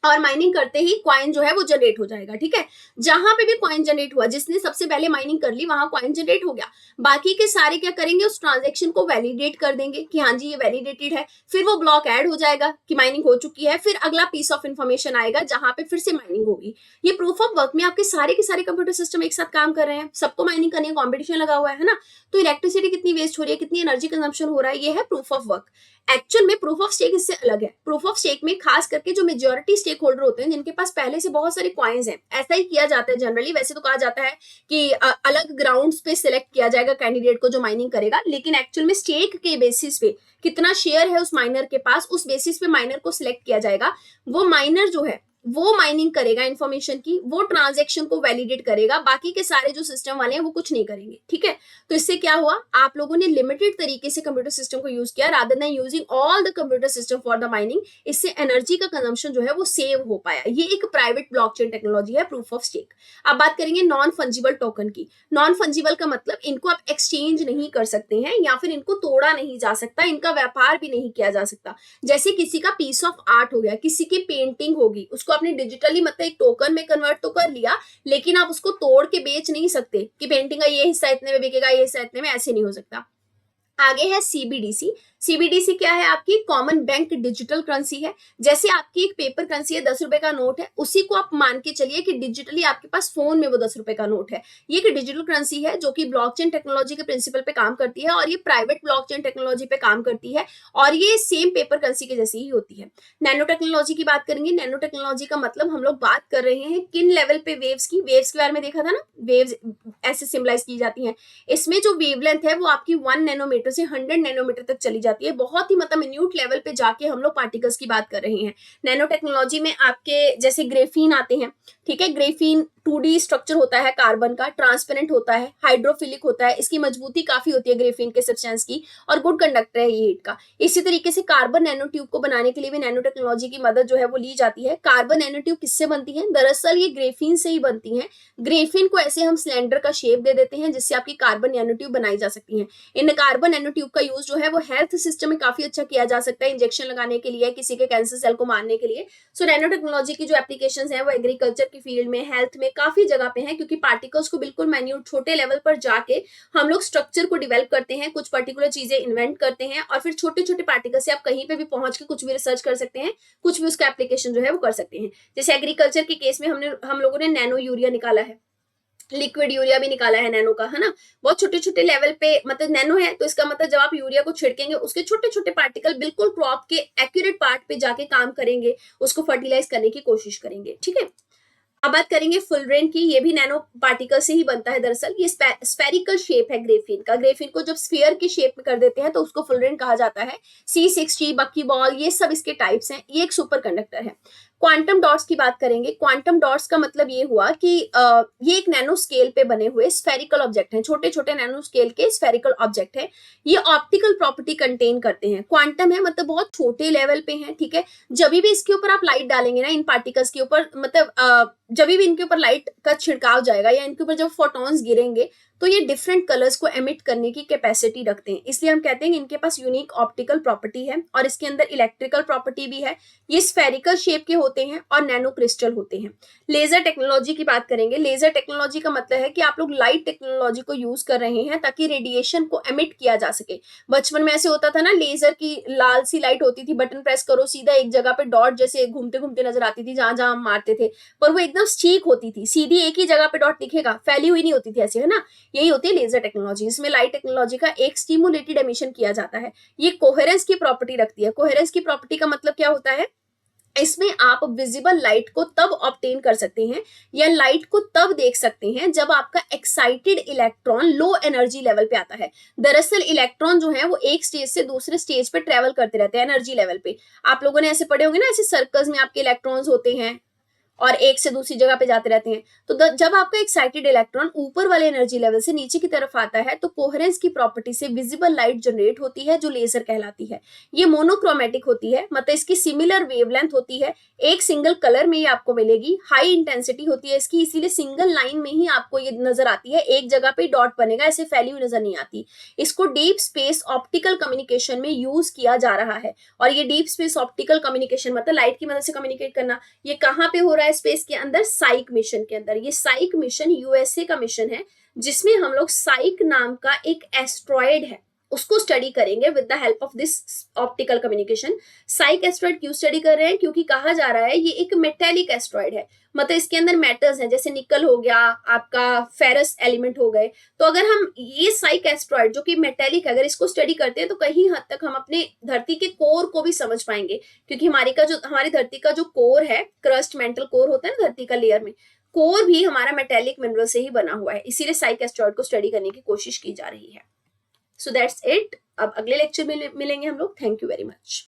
और माइनिंग करते ही कॉइन जो है वो जनरेट हो जाएगा, ठीक है। जहां पे भी कॉइन जनरेट हुआ, जिसने सबसे पहले माइनिंग कर ली वहां कॉइन जनरेट हो गया। बाकी के सारे क्या करेंगे, उस ट्रांजेक्शन को वैलिडेट कर देंगे कि हाँ जी ये वैलिडेटेड है। फिर वो ब्लॉक ऐड हो जाएगा कि माइनिंग हो चुकी है। फिर अगला पीस ऑफ इन्फॉर्मेशन आएगा जहां पे फिर से माइनिंग होगी। ये प्रूफ ऑफ वर्क में आपके सारे के सारे कंप्यूटर सिस्टम एक साथ काम कर रहे हैं, सबको माइनिंग करनी है, कॉम्पिटिशन लगा हुआ है ना। तो इलेक्ट्रिसिटी कितनी वेस्ट हो रही है, कितनी एनर्जी कंजम्पशन हो रहा है, ये है प्रूफ ऑफ वर्क। एक्चुअल में प्रूफ ऑफ स्टेक इससे अलग है। प्रूफ ऑफ स्टेक में खास करके जो मेजॉरिटी स्टेक होल्डर होते हैं जिनके पास पहले से बहुत सारे कॉइन्स हैं, ऐसा ही किया जाता है जनरली। वैसे तो कहा जाता है कि अलग ग्राउंड्स पे सिलेक्ट किया जाएगा कैंडिडेट को जो माइनिंग करेगा, लेकिन एक्चुअल में स्टेक के बेसिस पे कितना शेयर है उस माइनर के पास, उस बेसिस पे माइनर को सिलेक्ट किया जाएगा। वो माइनर जो है वो माइनिंग करेगा इन्फॉर्मेशन की, वो ट्रांजेक्शन को वैलिडेट करेगा, बाकी के सारे जो सिस्टम वाले हैं वो कुछ नहीं करेंगे, ठीक है। तो इससे क्या हुआ, आप लोगों ने लिमिटेड तरीके से कंप्यूटर सिस्टम को यूज किया rather than using all the computer system for the mining. इससे एनर्जी का कंजम्पशन जो है वो सेव हो पाया। ये एक प्राइवेट ब्लॉकचेन टेक्नोलॉजी है, प्रूफ ऑफ स्टेक। अब बात करेंगे नॉन फंजिबल टोकन की। नॉन फंजिबल का मतलब इनको आप एक्सचेंज नहीं कर सकते हैं या फिर इनको तोड़ा नहीं जा सकता, इनका व्यापार भी नहीं किया जा सकता। जैसे किसी का पीस ऑफ आर्ट हो गया, किसी की पेंटिंग होगी, उसको उसको आपने डिजिटली मतलब एक टोकन में कन्वर्ट तो कर लिया, लेकिन आप उसको तोड़ के बेच नहीं सकते कि पेंटिंग का ये हिस्सा इतने में बिकेगा, ये हिस्सा इतने में, ऐसे नहीं हो सकता। आगे है सीबीडीसी। सीबीडीसी क्या है? आपकी कॉमन बैंक डिजिटल करेंसी है। जैसे आपकी एक पेपर करेंसी है, 10 रुपए का नोट है, उसी को आप मान के चलिए कि डिजिटली आपके पास फोन में वो 10 रुपए का नोट है। ये एक डिजिटल करेंसी है जो कि ब्लॉकचेन टेक्नोलॉजी के प्रिंसिपल पे काम करती है, और ये प्राइवेट ब्लॉकचेन टेक्नोलॉजी पे काम करती है, और ये सेम पेपर करेंसी के जैसी ही होती है। नैनो टेक्नोलॉजी की बात करेंगे। नैनो टेक्नोलॉजी का मतलब हम लोग बात कर रहे हैं किन लेवल पे वेव्स की। वेव्स के बारे में देखा था ना, वेव्स ऐसे सिम्बलाइज की जाती हैं। इसमें जो वेवलेंथ है वो आपकी 1 नैनोमीटर से 100 नैनोमीटर तक चली जाती है। बहुत ही मतलब मिन्यूट लेवल पे जाके हम लोग पार्टिकल्स की बात कर रहे हैं। नैनो टेक्नोलॉजी में आपके जैसे ग्रेफीन आते हैं, ठीक है। ग्रेफीन 2D स्ट्रक्चर होता है कार्बन का, ट्रांसपेरेंट होता है, हाइड्रोफिलिक होता है, इसकी मजबूती काफी होती है ग्रेफीन के सब्सटेंस की, और गुड कंडक्टर है ये हीट का। इसी तरीके से कार्बन नैनो ट्यूब को बनाने के लिए भी नैनो टेक्नोलॉजी की मदद जो है वो ली जाती है। कार्बन नैनो ट्यूब किससे बनती है? दरअसल ये ग्रेफीन से ही बनती है। ग्रेफीन को ऐसे हम सिलेंडर का शेप दे देते हैं जिससे आपकी कार्बन नैनो ट्यूब बनाई जा सकती है। इन कार्बन नैनो ट्यूब का यूज जो है वो हेल्थ सिस्टम में काफी अच्छा किया जा सकता है, इंजेक्शन लगाने के लिए, किसी के कैंसर सेल को मारने के लिए। सो नैनो टेक्नोलॉजी की जो एप्लीकेशंस हैं वो एग्रीकल्चर की फील्ड में, हेल्थ में काफी जगह पे हैं, क्योंकि पार्टिकल्स को बिल्कुल मैन्यूट छोटे लेवल पर जाके हम लोग स्ट्रक्चर को डिवेल्प करते हैं, कुछ पर्टिकुलर चीजें इन्वेंट करते हैं, और फिर छोटे छोटे पार्टिकल से आप कहीं पे भी पहुंच के कुछ भी रिसर्च कर सकते हैं, कुछ भी उसका एप्लीकेशन जो है वो कर सकते हैं। जैसे एग्रीकल्चर के केस में हम लोगों ने नैनो यूरिया निकाला है, लिक्विड यूरिया भी निकाला है नैनो का, है ना। बहुत छोटे छोटे लेवल पे मतलब नैनो है, तो इसका मतलब जब आप यूरिया को छिड़केंगे उसके छोटे छोटे पार्टिकल बिल्कुल क्रॉप के एक्यूरेट पार्ट पे जाके काम करेंगे, उसको फर्टिलाइज करने की कोशिश करेंगे, ठीक है। अब बात करेंगे फुलरेन की। ये भी नैनो पार्टिकल से ही बनता है। दरअसल ये स्फेरिकल शेप है ग्रेफीन का। ग्रेफीन को जब स्फीयर की शेप में कर देते हैं तो उसको फुलरेन कहा जाता है। C60, बक्की बॉल, ये सब इसके टाइप्स हैं। ये एक सुपर कंडक्टर है। क्वांटम डॉट्स की बात करेंगे। क्वांटम डॉट्स का मतलब ये हुआ कि ये एक नैनो स्केल पे बने हुए स्फेरिकल ऑब्जेक्ट हैं, छोटे छोटे नैनो स्केल के स्फेरिकल ऑब्जेक्ट है। ये ऑप्टिकल प्रॉपर्टी कंटेन करते हैं। क्वांटम है मतलब बहुत छोटे लेवल पे है, ठीक है। जब भी इसके ऊपर आप लाइट डालेंगे ना, इन पार्टिकल्स के ऊपर, मतलब जब भी इनके ऊपर लाइट का छिड़काव जाएगा या इनके ऊपर जब फोटॉन्स गिरेंगे तो ये डिफरेंट कलर्स को एमिट करने की कैपेसिटी रखते हैं, इसलिए हम कहते हैं कि इनके पास यूनिक ऑप्टिकल प्रॉपर्टी है, और इसके अंदर इलेक्ट्रिकल प्रॉपर्टी भी है। ये स्फेरिकल शेप के होते हैं और नैनो क्रिस्टल होते हैं। लेजर टेक्नोलॉजी की बात करेंगे। लेजर टेक्नोलॉजी का मतलब है कि आप लोग लाइट टेक्नोलॉजी को यूज कर रहे हैं ताकि रेडिएशन को एमिट किया जा सके। बचपन में ऐसे होता था ना, लेजर की लाल सी लाइट होती थी, बटन प्रेस करो सीधा एक जगह पे डॉट जैसे घूमते घूमते नजर आती थी जहां जहां हम मारते थे, पर वो एकदम ठीक होती थी, सीधी एक ही जगह पे डॉट दिखेगा, फैली हुई नहीं होती थी ऐसे, है ना। यही होती है लेजर टेक्नोलॉजी। इसमें लाइट टेक्नोलॉजी का एक स्टिमुलेटेड एमिशन किया जाता है। ये कोहेरेंस की प्रॉपर्टी रखती है। कोहेरेंस की प्रॉपर्टी का मतलब क्या होता है? इसमें आप विजिबल लाइट को तब ऑब्टेन कर सकते हैं या लाइट को तब देख सकते हैं जब आपका excited electron low energy level पे आता है। दरअसल इलेक्ट्रॉन जो है वो एक स्टेज से दूसरे स्टेज पे ट्रेवल करते रहते हैं एनर्जी लेवल पे। आप लोगों ने ऐसे पढ़े होंगे ना, ऐसे सर्कल्स में आपके इलेक्ट्रॉन्स होते हैं और एक से दूसरी जगह पे जाते रहते हैं। तो जब आपका एक्साइटेड इलेक्ट्रॉन ऊपर वाले एनर्जी लेवल से नीचे की तरफ आता है तो कोहेरेंस की प्रॉपर्टी से विजिबल लाइट जनरेट होती है जो लेजर कहलाती है। ये मोनोक्रोमेटिक होती है, मतलब इसकी सिमिलर वेवलेंथ होती है, एक सिंगल कलर में ही आपको मिलेगी, हाई इंटेंसिटी होती है इसकी, इसीलिए सिंगल लाइन में ही आपको ये नजर आती है, एक जगह पे डॉट बनेगा, ऐसे फैली हुई नजर नहीं आती। इसको डीप स्पेस ऑप्टिकल कम्युनिकेशन में यूज किया जा रहा है। और ये डीप स्पेस ऑप्टिकल कम्युनिकेशन मतलब लाइट की मदद से कम्युनिकेट करना, ये कहाँ पे हो रहा है? स्पेस के अंदर, साइक मिशन के अंदर। ये साइक मिशन यूएसए का मिशन है जिसमें हम लोग साइक नाम का एक एस्ट्रॉयड है उसको स्टडी करेंगे with the help of this optical communication. Psyche asteroid क्यों स्टडी कर रहे हैं? क्योंकि कहा जा रहा है ये एक मेटेलिक एस्ट्रॉयड है, मतलब इसके अंदर मेटल्स हैं, जैसे निकल हो गया, आपका फेरस एलिमेंट हो गए। तो अगर हम ये साइक एस्ट्रॉयड जो कि मेटेलिक है, अगर इसको स्टडी करते हैं तो कहीं हद तक हम अपने धरती के कोर को भी समझ पाएंगे, क्योंकि हमारी धरती का जो कोर है, क्रस्ट मेंटल कोर होता है ना धरती का लेयर में, कोर भी हमारा मेटेलिक मिनरल से ही बना हुआ है, इसीलिए साइक एस्ट्रॉयड को स्टडी करने की कोशिश की जा रही है। So that's it. अब अगले लेक्चर में मिलेंगे हम लोग। Thank you very much.